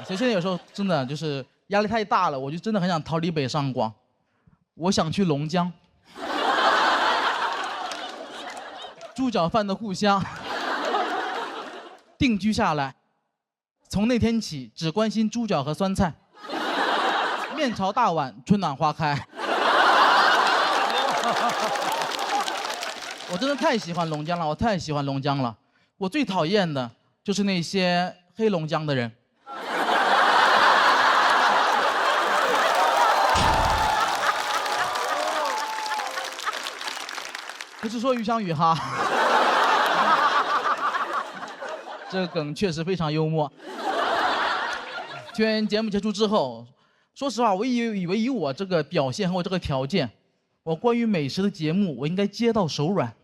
所以现在有时候真的就是压力太大了，我就真的很想逃离北上广，我想去龙江，猪脚饭的故乡，定居下来。从那天起，只关心猪脚和酸菜，面朝大碗，春暖花开。我真的太喜欢龙江了，我太喜欢龙江了。我最讨厌的就是那些黑龙江的人。不是说于香雨哈，这个梗确实非常幽默。全节目结束之后，说实话，我以为以我这个表现和我这个条件，我关于美食的节目我应该接到手软。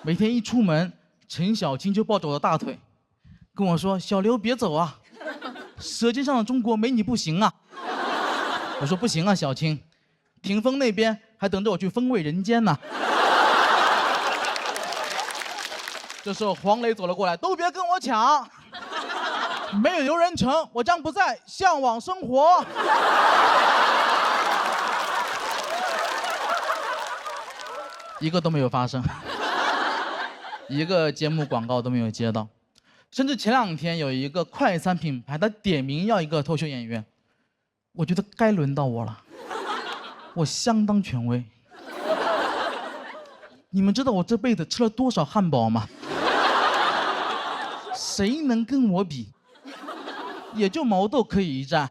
每天一出门，陈小青就抱着我的大腿，跟我说：“小刘别走啊，舌尖上的中国没你不行啊。”我说：“不行啊，小青，霆锋那边还等着我去风味人间呢。”这时候黄磊走了过来，都别跟我抢。没有刘仁成，我将不再向往生活。一个都没有发生，一个节目广告都没有接到，甚至前2天有一个快餐品牌，他点名要一个脱口秀演员，我觉得该轮到我了，我相当权威。你们知道我这辈子吃了多少汉堡吗？谁能跟我比？也就毛豆可以一战。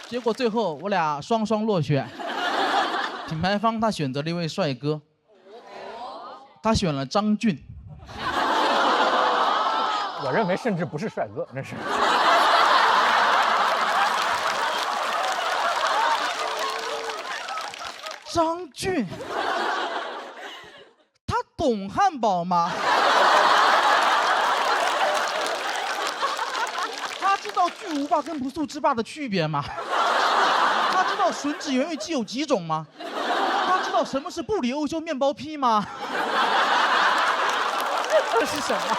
结果最后我俩双双落选。品牌方他选择了一位帅哥，他选了张俊。
我认为甚至不是帅哥，那是。
张俊，他懂汉堡吗？他知道巨无霸跟不速之霸的区别吗？他知道吮指原味鸡有几种吗？他知道什么是布里欧修面包坯吗？这是什么？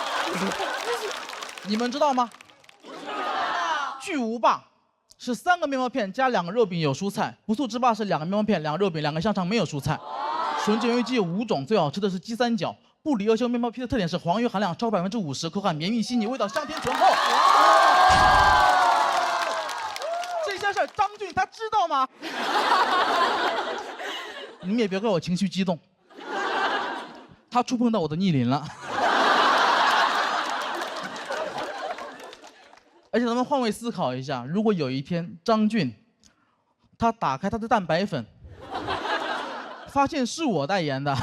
你们知道吗？巨无霸是3个面包片加2个肉饼有蔬菜，不速之霸是2个面包片2个肉饼2个香肠没有蔬菜。吮指原味鸡有5种，最好吃的是鸡三角。布里欧修面包坯的特点是黄油含量超50%，口感绵密细腻，味道香甜醇厚。这些事儿张俊他知道吗？你们也别怪我情绪激动，他触碰到我的逆鳞了。而且咱们换位思考一下，如果有一天张俊他打开他的蛋白粉，发现是我代言的，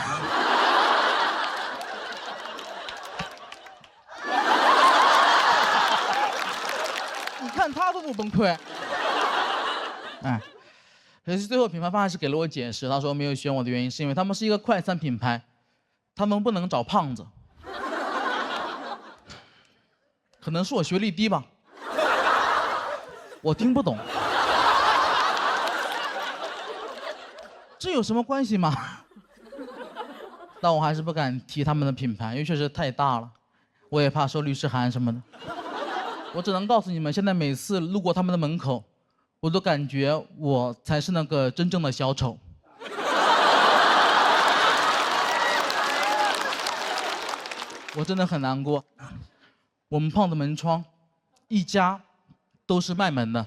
他都不崩溃。哎，可是最后品牌方还是给了我解释，他说没有选我的原因是因为他们是一个快餐品牌，他们不能找胖子。可能是我学历低吧，我听不懂。这有什么关系吗？但我还是不敢提他们的品牌，因为确实太大了，我也怕收律师函什么的。我只能告诉你们，现在每次路过他们的门口，我都感觉我才是那个真正的小丑。我真的很难过。我们胖子门窗，一家都是卖门的。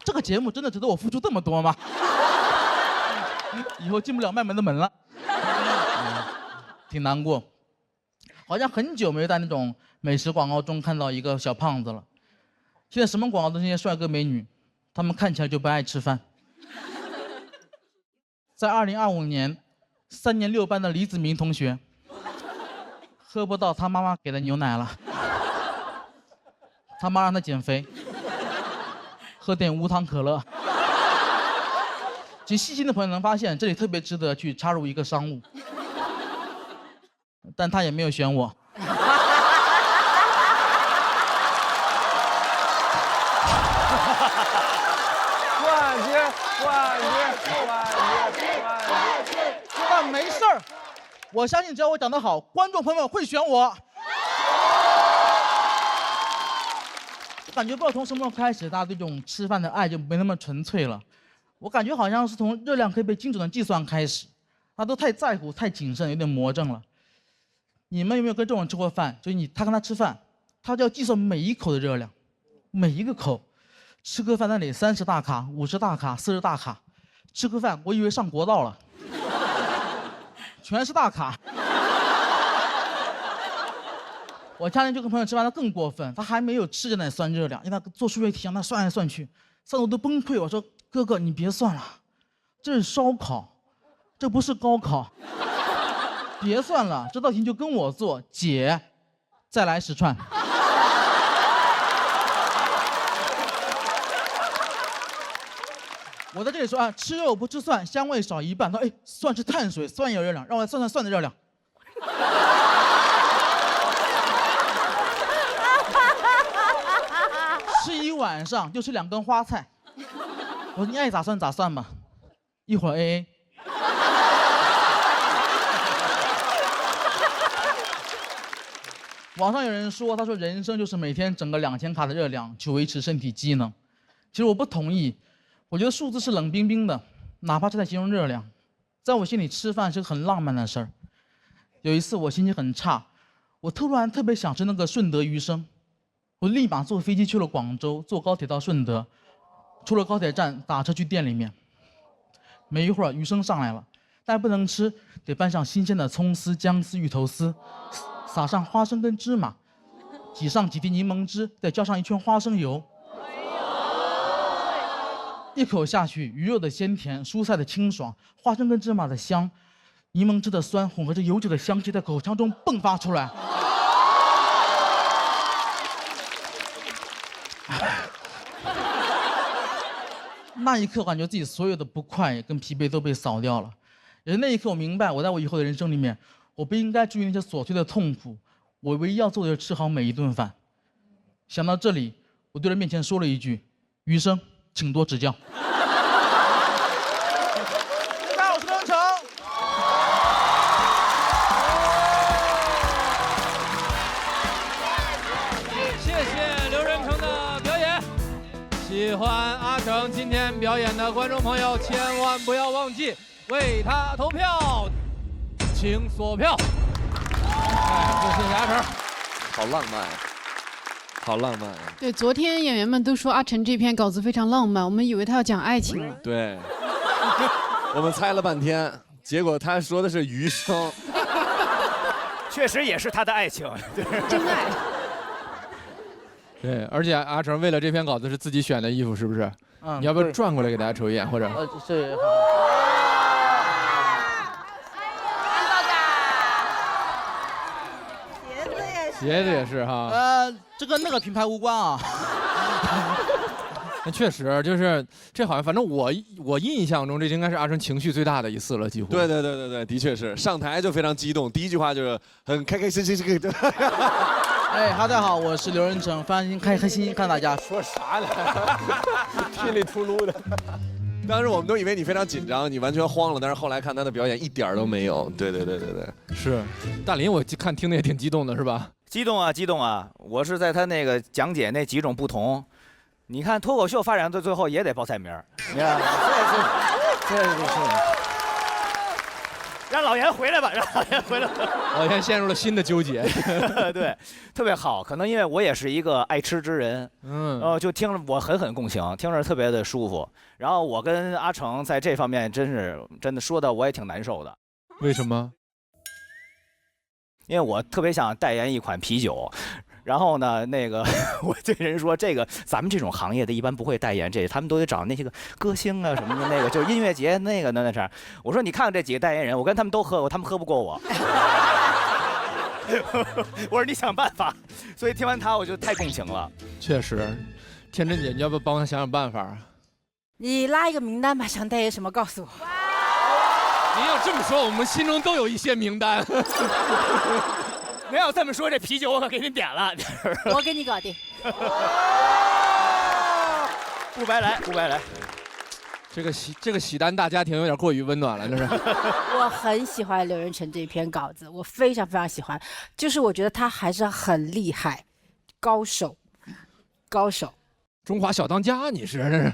这个节目真的值得我付出这么多吗？以后进不了卖门的门了，挺难过。好像很久没有在那种美食广告中看到一个小胖子了。现在什么广告都是那些帅哥美女，他们看起来就不爱吃饭。在2025年，3年6班的李子明同学，喝不到他妈妈给的牛奶了，他妈让他减肥，喝点无糖可乐。其实细心的朋友能发现，这里特别值得去插入一个商务，但他也没有选我。但没事儿，我相信只要我长得好，观众朋友们会选我。感觉不知道从什么时候开始，大家对这种吃饭的爱就没那么纯粹了。我感觉好像是从热量可以被精准的计算开始，大家都太在乎、太谨慎，有点魔怔了。你们有没有跟这种人吃过饭？就是他跟他吃饭，他就要计算每一口的热量，每一个口。吃个饭那里30大卡、50大卡、40大卡，吃个饭我以为上国道了，全是大卡。我家人就跟朋友吃饭，他更过分，他还没有吃就在那算热量，因为他做数学题让他算来算去，算得我都崩溃。我说哥哥你别算了，这是烧烤，这不是高考，别算了，这道题就跟我做，姐，再来10串。我在这里说啊，吃肉不吃蒜，香味少一半。他说，哎，蒜是碳水，蒜也有热量，让我来算算蒜的热量。吃一晚上就吃2根花菜。我说你爱咋算咋算吧，一会儿 AA。网上有人说，他说人生就是每天整个2000卡的热量去维持身体机能。其实我不同意。我觉得数字是冷冰冰的，哪怕是在形容热量，在我心里吃饭是个很浪漫的事儿。有一次我心情很差，我突然特别想吃那个顺德鱼生，我立马坐飞机去了广州，坐高铁到顺德，出了高铁站打车去店里面。没一会儿鱼生上来了，但不能吃，得拌上新鲜的葱丝、姜丝、芋头丝，撒上花生跟芝麻，挤上几滴柠檬汁，再浇上一圈花生油。一口下去，鱼肉的鲜甜，蔬菜的清爽，花生跟芝麻的香，柠檬汁的酸，混合着油酒的香气在口腔中迸发出来。那一刻，感觉自己所有的不快跟疲惫都被扫掉了。也是那一刻，我明白，我在我以后的人生里面，我不应该注意那些琐碎的痛苦，我唯一要做的就是吃好每一顿饭。想到这里，我对着面前说了一句：“余生。”请多指教。大家好，我是刘仁成。
谢谢刘仁成的表演。喜欢阿成今天表演的观众朋友，千万不要忘记为他投票，请锁票。谢谢阿成，
好浪漫。好浪漫啊！
对，昨天演员们都说阿成这篇稿子非常浪漫，我们以为他要讲爱情了。
对，我们猜了半天，结果他说的是余生，
确实也是他的爱情，
真爱。
对，而且阿成为了这篇稿子是自己选的衣服，是不是？嗯。你要不要转过来给大家瞅一眼，或者？
是。
鞋子也是哈。
这跟那个品牌无关啊。
那确实就是这好像，反正我印象中这应该是阿成情绪最大的一次了，几乎。
对，的确是上台就非常激动，第一句话就是很开心。
哎，大家好，我是刘仁成，非常开心看大家。
说啥呢？稀里秃噜的。
当时我们都以为你非常紧张，你完全慌了，但是后来看他的表演一点都没有。对，
是。大林，我看听的也挺激动的，是吧？
激动啊！我是在他那个讲解那几种不同。你看脱口秀发展到最后也得报菜名，你看，这是。让老严回来吧，
老严陷入了新的纠结。
对，特别好，可能因为我也是一个爱吃之人，就听着我很共情，听着特别的舒服。然后我跟阿成在这方面真的说的我也挺难受的。
为什么？
因为我特别想代言一款啤酒。然后呢，那个我对人说，这个咱们这种行业的一般不会代言这，他们都得找那些个歌星啊什么的，那个就是音乐节那个那啥。我说你看看这几个代言人，我跟他们都喝过，他们喝不过我。我说你想办法。所以听完他我就太共情了。
确实，天真姐，你要不要帮我想办法？
你拉一个名单吧，想代言什么告诉我。
您要这么说，我们心中都有一些名单。
没有这么说，这啤酒我可给您点了。
我给你搞定。
不白来。
这个喜单大家庭有点过于温暖了，这是。
我很喜欢刘仁成这篇稿子，我非常喜欢，就是我觉得他还是很厉害，高手。
中华小当家，你是这是。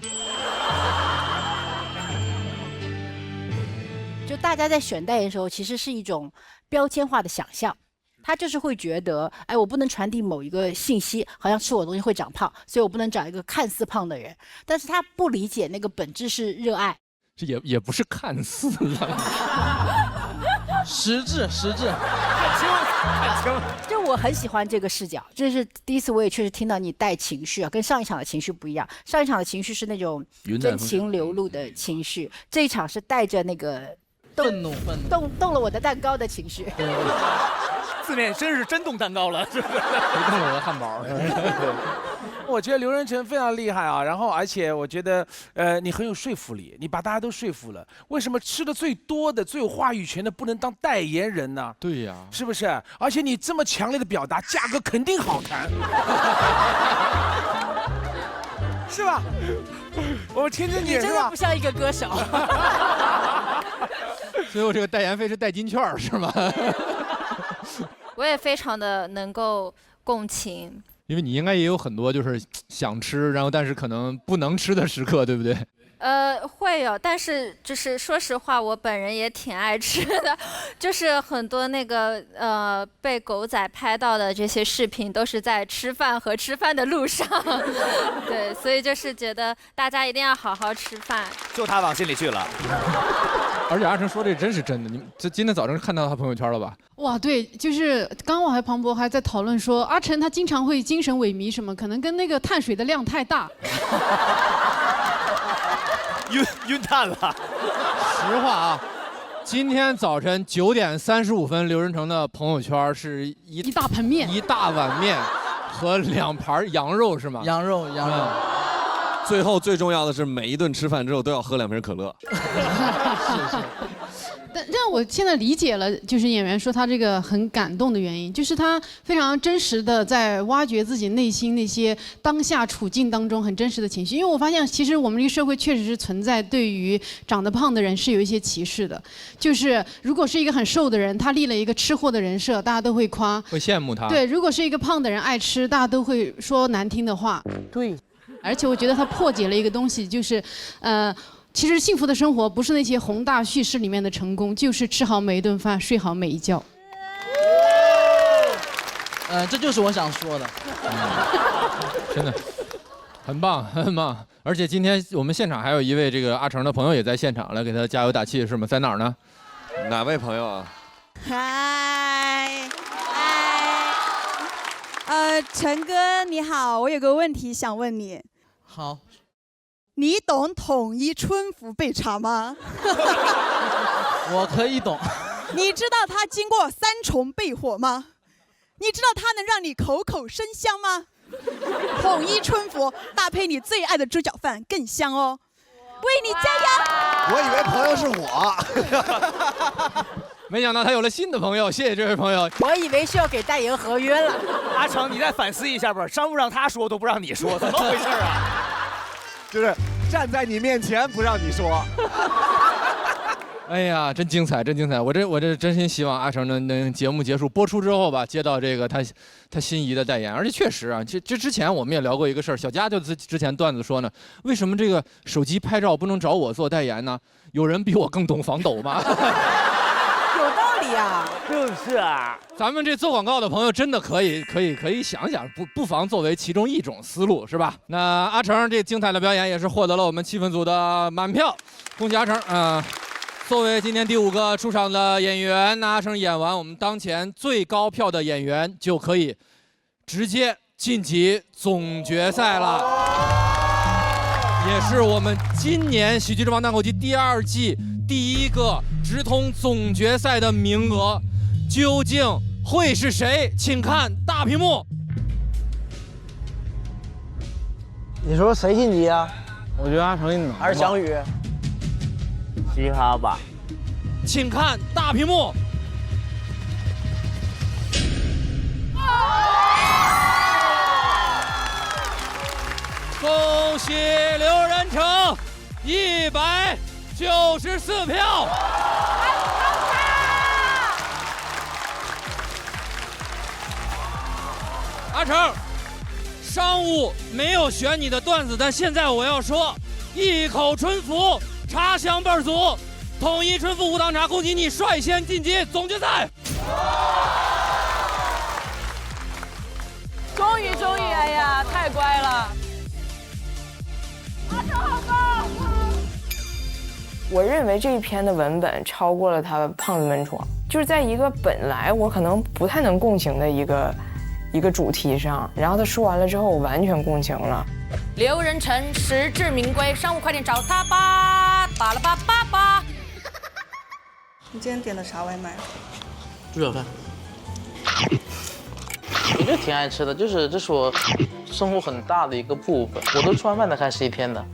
就大家在选代言的时候，其实是一种标签化的想象。他就是会觉得，哎，我不能传递某一个信息，好像吃我的东西会长胖，所以我不能找一个看似胖的人。但是他不理解那个本质是热爱。
这也不是看似了，
实质。
看清。
就我很喜欢这个视角，这是第一次我也确实听到你带情绪啊，跟上一场的情绪不一样。上一场的情绪是那种真情流露的情绪，这一场是带着那个
愤怒
动了我的蛋糕的情绪。
字面真是真动蛋糕了，是不是？
动了我的汉堡。
我觉得刘仁成非常厉害啊，然后而且我觉得，你很有说服力，你把大家都说服了。为什么吃的最多的、最有话语权的不能当代言人呢？
对呀，
是不是？而且你这么强烈的表达，价格肯定好谈，是吧？我们天真姐是吧？
你真的不像一个歌手。
最后这个代言费是代金券是吗？
我也非常的能够共情，
因为你应该也有很多就是想吃，然后但是可能不能吃的时刻，对不对？
会有，但是就是说实话，我本人也挺爱吃的，就是很多那个被狗仔拍到的这些视频，都是在吃饭和吃饭的路上，对，所以就是觉得大家一定要好好吃饭。
就他往心里去了。
而且阿成说这真是真的，你这今天早上看到他朋友圈了吧？
哇，对，就是刚我还庞博还在讨论说，阿成他经常会精神萎靡，什么可能跟那个碳水的量太大。
晕碳了。
实话啊，今天早晨9点35分，刘仁成的朋友圈是一
大盆面，
一大碗面和2盘羊肉是吗？
羊肉。
最后最重要的是，每一顿吃饭之后都要喝2瓶可乐。
是。但我现在理解了，就是演员说他这个很感动的原因，就是他非常真实的在挖掘自己内心那些当下处境当中很真实的情绪。因为我发现，其实我们这个社会确实是存在对于长得胖的人是有一些歧视的，就是如果是一个很瘦的人，他立了一个吃货的人设，大家都会夸，
会羡慕他。
对，如果是一个胖的人爱吃，大家都会说难听的话。
对。
而且我觉得他破解了一个东西，就是，其实幸福的生活不是那些宏大叙事里面的成功，就是吃好每一顿饭，睡好每一觉。
这就是我想说的。
真的，很棒，很棒。而且今天我们现场还有一位这个阿成的朋友也在现场，来给他加油打气，是吗？在哪儿呢？
哪位朋友啊？
嗨，陈哥你好，我有个问题想问你。
好。
你懂统一春服备茶吗？
我可以懂。
你知道它经过3重焙火吗？你知道它能让你口口生香吗？统一春福搭配你最爱的猪脚饭更香哦，为你加油！
我以为朋友是我，
没想到他有了新的朋友，谢谢这位朋友。
我以为是要给代言合约了。
阿成，你再反思一下吧，商务让他说都不让你说，怎么回事啊？就是站在你面前不让你说。
哎呀，真精彩，真精彩！我这真心希望阿成能节目结束播出之后吧，接到这个他心仪的代言。而且确实啊，这之前我们也聊过一个事儿，小佳就之前段子说呢，为什么这个手机拍照不能找我做代言呢？有人比我更懂防抖吗？
有道理啊。
就是啊，
咱们这做广告的朋友真的可以想想，不妨作为其中一种思路，是吧？那阿成这精彩的表演也是获得了我们气氛组的满票，恭喜阿成啊！作为今天第5个出场的演员，那阿成演完我们当前最高票的演员，就可以直接晋级总决赛了，也是我们今年喜剧之王单口季第2季第1个直通总决赛的名额，究竟会是谁？请看大屏幕。
你说谁晋级啊？
我觉得阿成能，
还是翔宇？嘻哈吧。
请看大屏幕。恭喜刘仁成194票。阿成，商务没有选你的段子，但现在我要说，一口春福，茶香倍儿足，统一春福无糖茶，恭喜你率先晋级总决赛。
终于，哎呀，太乖了！
阿成好棒！
我认为这一篇的文本超过了他胖子门窗，就是在一个本来我可能不太能共情的一个主题上，然后他说完了之后，我完全共情了。
刘仁成实至名归，商务快点找他吧，巴拉巴巴巴。
你今天点的啥外卖？
猪脚饭。我就挺爱吃的，这是我生活很大的一个部分，我都吃完饭才开始一天的。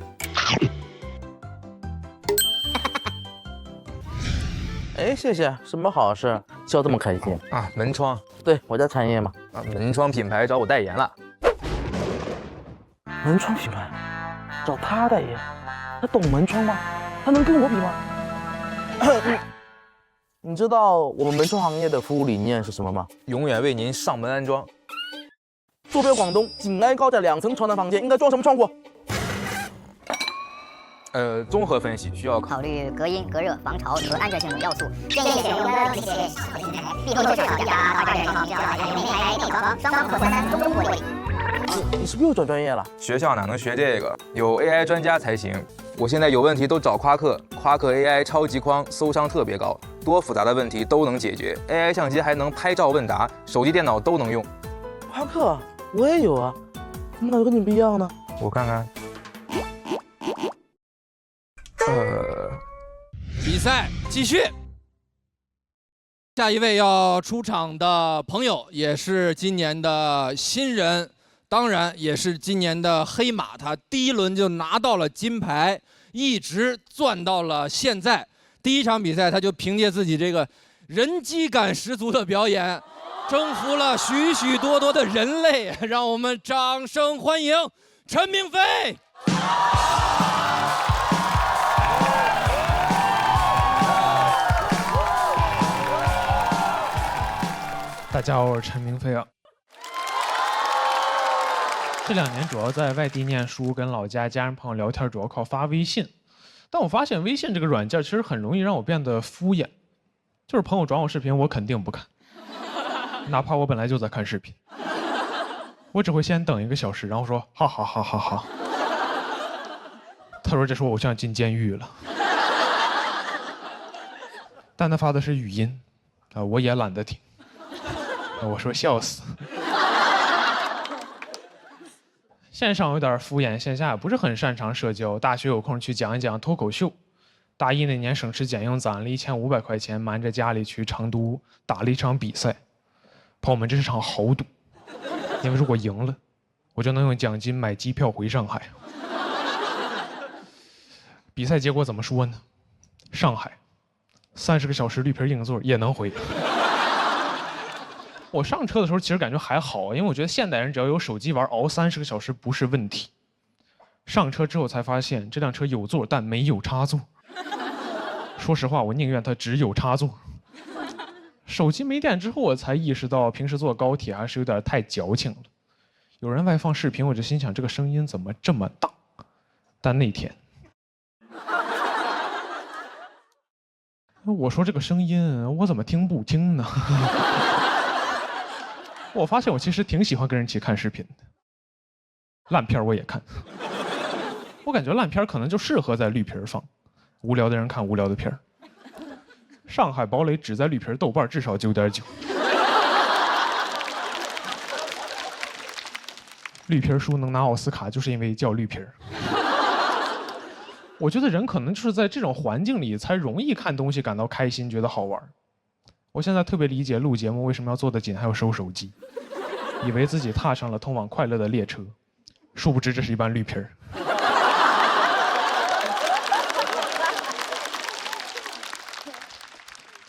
哎，谢谢，什么好事？笑这么开心
啊？门窗，
对我家产业嘛。
啊，门窗品牌找我代言了。
门窗品牌找他代言，他懂门窗吗？他能跟我比吗？你知道我们门窗行业的服务理念是什么吗？
永远为您上门安装。
坐标广东，紧挨高架，2层朝南房间，应该装什么窗户？
综合分析需要
考虑隔音、隔热、防潮和安全性等要素，建议选用的这些壁厚小条加大盖窗，内防双防和3中玻璃。
你是不是又转专业了？
学校哪能学这个？有 AI 专家才行。我现在有问题都找夸克，夸克 AI 超级框，搜伤特别高，多复杂的问题都能解决。AI 相机还能拍照问答，手机、电脑都能用。
夸克我也有啊，怎么感觉跟你不一样呢？
我看看。
比赛继续。下一位要出场的朋友也是今年的新人，当然也是今年的黑马。他第1轮就拿到了金牌，一直钻到了现在。第1场比赛他就凭借自己这个人机感十足的表演，征服了许许多多的人类。让我们掌声欢迎陈明飞。
大家好，我是陈明飞啊。这2年主要在外地念书，跟老家家人朋友聊天，主要靠发微信。但我发现微信这个软件其实很容易让我变得敷衍，就是朋友转我视频，我肯定不看，哪怕我本来就在看视频，我只会先等1个小时，然后说好好好好好。他说这是我偶像进监狱了，但他发的是语音，我也懒得听。我说笑死。线上有点敷衍，线下也不是很擅长社交。大学有空去讲一讲脱口秀。大1那年省吃俭用攒了1500块钱，瞒着家里去成都打了1场比赛。朋友们，这是场豪赌，因为如果赢了，我就能用奖金买机票回上海。比赛结果怎么说呢？上海30个小时绿皮硬座也能回。我上车的时候其实感觉还好，因为我觉得现代人只要有手机玩，熬30个小时不是问题。上车之后才发现，这辆车有座但没有插座。说实话，我宁愿它只有插座。手机没电之后，我才意识到平时坐高铁还是有点太矫情了。有人外放视频，我就心想这个声音怎么这么大？但那天，我说这个声音我怎么听不清呢？我发现我其实挺喜欢跟人一起看视频的，烂片我也看。我感觉烂片可能就适合在绿皮放，无聊的人看无聊的片儿。上海堡垒只在绿皮，豆瓣至少9.9。绿皮书能拿奥斯卡，就是因为叫绿皮。我觉得人可能就是在这种环境里才容易看东西感到开心，觉得好玩。我现在特别理解录节目为什么要做得紧，还要收手机，以为自己踏上了通往快乐的列车，殊不知这是一班绿皮儿。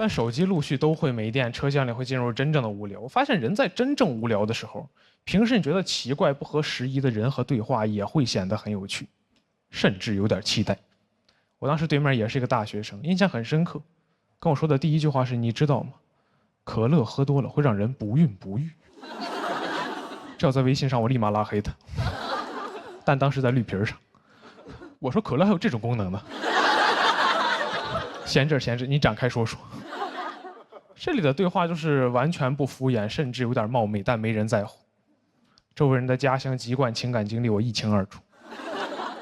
但手机陆续都会没电，车厢里会进入真正的无聊。我发现人在真正无聊的时候，平时你觉得奇怪、不合时宜的人和对话也会显得很有趣，甚至有点期待。我当时对面也是一个大学生，印象很深刻，跟我说的第一句话是：“你知道吗？可乐喝多了会让人不孕不育。”这要在微信上，我立马拉黑他。但当时在绿皮上，我说：“可乐还有这种功能呢？”闲着闲着，你展开说说。这里的对话就是完全不敷衍，甚至有点冒昧，但没人在乎。周围人的家乡籍贯、情感经历我一清二楚。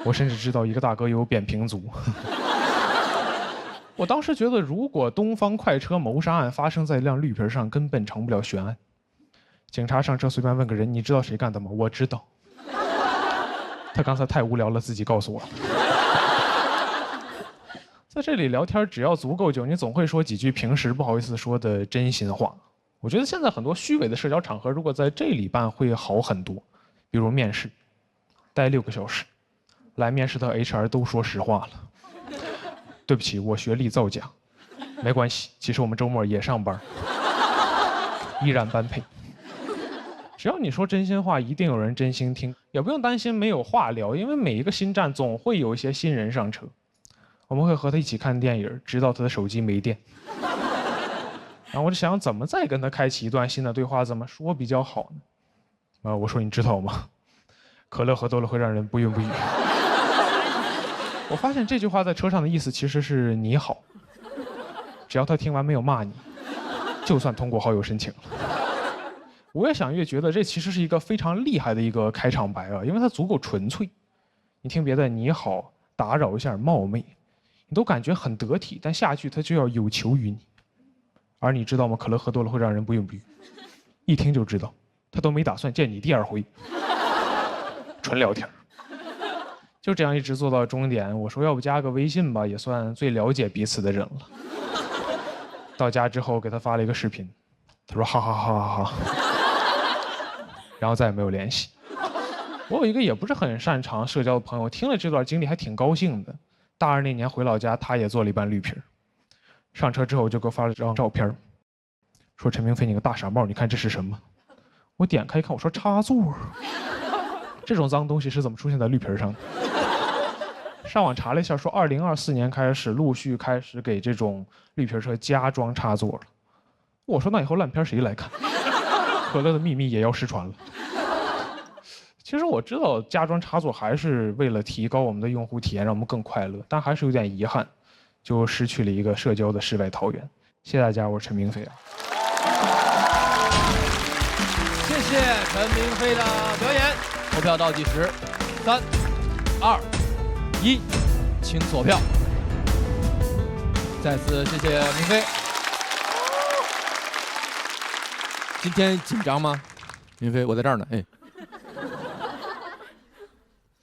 我甚至知道一个大哥有扁平足。我当时觉得，如果东方快车谋杀案发生在一辆绿皮上，根本成不了悬案。警察上车随便问个人：“你知道谁干的吗？”我知道。他刚才太无聊了，自己告诉我。在这里聊天，只要足够久，你总会说几句平时不好意思说的真心话。我觉得现在很多虚伪的社交场合，如果在这里办会好很多。比如面试，待6个小时，来面试的 HR 都说实话了。对不起，我学历造假。没关系，其实我们周末也上班，依然般配。只要你说真心话，一定有人真心听，也不用担心没有话聊，因为每一个新站总会有一些新人上车。我们会和他一起看电影，直到他的手机没电。然后我就想，怎么再跟他开启一段新的对话，怎么说比较好呢？我说你知道吗？可乐喝多了会让人不孕不育。我发现这句话在车上的意思其实是你好，只要他听完没有骂你，就算通过好友申请了。我越想越觉得这其实是一个非常厉害的一个开场白啊，因为它足够纯粹。你听别的你好，打扰一下冒昧，你都感觉很得体，但下句他就要有求于你。而你知道吗？可乐喝多了会让人不孕不育，一听就知道，他都没打算见你第2回，纯聊天。就这样一直做到终点。我说要不加个微信吧，也算最了解彼此的人了。到家之后给他发了一个视频，他说哈哈哈哈哈，然后再也没有联系。我有一个也不是很擅长社交的朋友，听了这段经历还挺高兴的。大2那年回老家，他也做了一班绿皮。上车之后就给我发了张照片，说陈明飞你个大傻帽，你看这是什么？我点开一看，我说插座。这种脏东西是怎么出现在绿皮上的？上网查了一下，说2024年开始陆续开始给这种绿皮车加装插座了。我说那以后烂片谁来看？可乐的秘密也要失传了。其实我知道加装插座还是为了提高我们的用户体验，让我们更快乐，但还是有点遗憾，就失去了一个社交的世外桃源。谢谢大家，我是陈明飞啊。
谢谢陈明飞的表演。投票倒计时，3、2、1，请锁票。再次谢谢明飞。今天紧张吗？明飞，我在这儿呢。哎，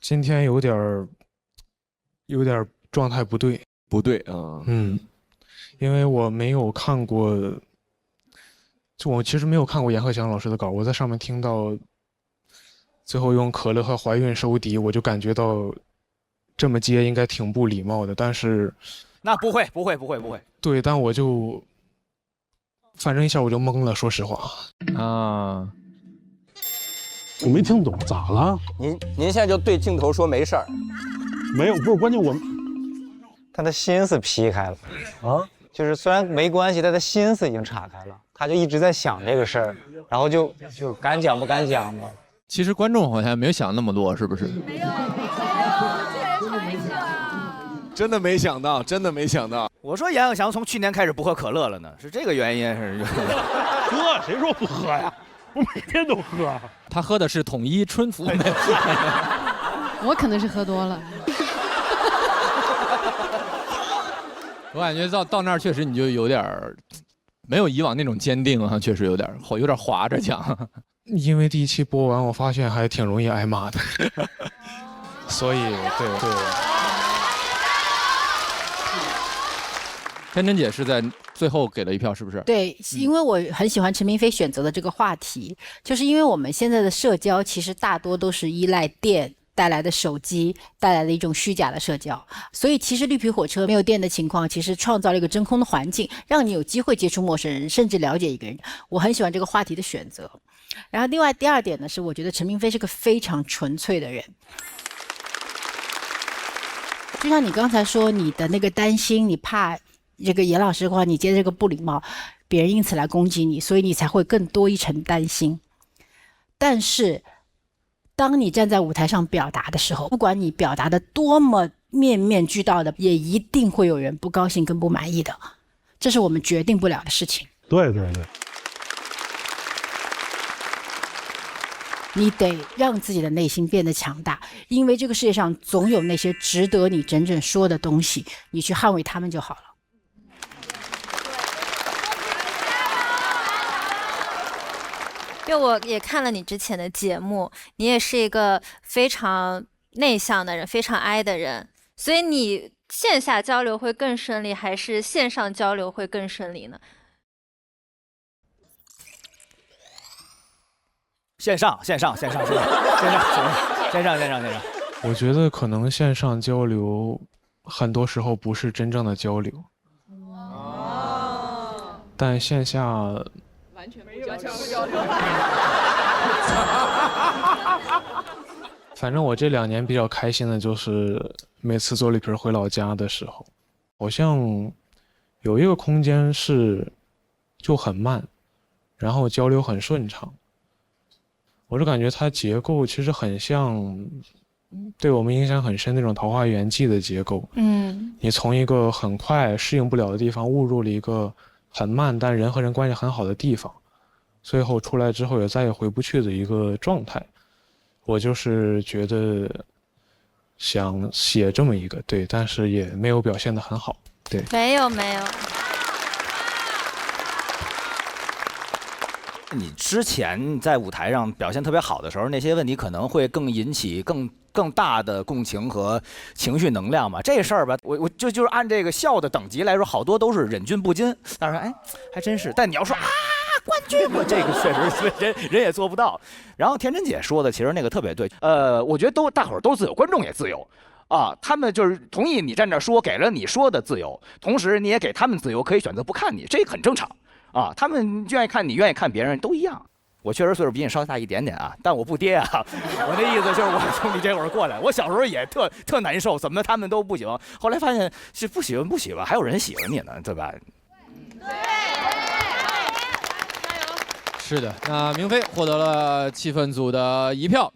今天有点状态不对。
不对啊。
因为我没有看过就我其实没有看过阎鹤祥老师的稿，我在上面听到最后用可乐和怀孕收敌，我就感觉到这么接应该挺不礼貌的，但是
那不会。
对，但我就反正一下我就懵了，说实话
啊。
我没听懂，咋了？
您现在就对镜头说没事儿。
没有，不是关键
他的心思劈开了啊，就是虽然没关系，但他心思已经岔开了，他就一直在想这个事儿，然后就敢讲不敢讲嘛。
其实观众好像没有想那么多，是不是？
真的没想到，真的没想到。
我说阎鹤祥从去年开始不喝可乐了呢，是这个原因是？
喝，谁说不喝呀？我每天都喝。
他喝的是统一春福。
我可能是喝多了。
我感觉到那儿确实你就有点没有以往那种坚定啊，确实有点滑着讲。
因为第一期播完，我发现还挺容易挨骂的，所以对。
天真姐是在最后给了一票，是不是？
对，因为我很喜欢陈明飞选择的这个话题，就是因为我们现在的社交其实大多都是依赖电带来的手机带来的一种虚假的社交，所以其实绿皮火车没有电的情况，其实创造了一个真空的环境，让你有机会接触陌生人，甚至了解一个人。我很喜欢这个话题的选择。然后另外第二点呢，是我觉得陈明飞是个非常纯粹的人。就像你刚才说你的那个担心，你怕这个严老师的话，你接这个不礼貌，别人因此来攻击你，所以你才会更多一层担心。但是当你站在舞台上表达的时候，不管你表达的多么面面俱到的，也一定会有人不高兴跟不满意的，这是我们决定不了的事情。
对。
你得让自己的内心变得强大，因为这个世界上总有那些值得你真正说的东西，你去捍卫他们就好了。
因为我也看了你之前的节目，你也是一个非常内向的人，非常 I 的人，所以你线下交流会更顺利，还是线上交流会更顺利呢？
线上。
我觉得可能线上交流很多时候不是真正的交流，但线下
完全不交流。
反正我这2年比较开心的就是每次做绿皮回老家的时候，好像有一个空间是就很慢，然后交流很顺畅。我是感觉它结构其实很像对我们影响很深那种《桃花源记》的结构。你从一个很快适应不了的地方误入了一个很慢但人和人关系很好的地方，最后出来之后也再也回不去的一个状态。我就是觉得想写这么一个，对，但是也没有表现得很好，对。
没有。
你之前在舞台上表现特别好的时候，那些问题可能会更引起更大的共情和情绪能量嘛。这事儿吧，我就是按这个笑的等级来说，好多都是忍俊不禁。当然，还真是。但你要说冠军嘛，这个确实人也做不到。然后天真姐说的其实那个特别对，我觉得大伙儿都自由，观众也自由。他们就是同意你站这说，给了你说的自由，同时你也给他们自由，可以选择不看你，这很正常。他们愿意看你，愿意看别人，都一样。我确实岁数比你稍大一点点啊，但我不爹啊。我那意思就是我从你这会儿过来，我小时候也特难受，怎么他们都不喜欢，后来发现是不喜欢，还有人喜欢你呢，对吧？
是的，那明飞获得了气氛组的1票。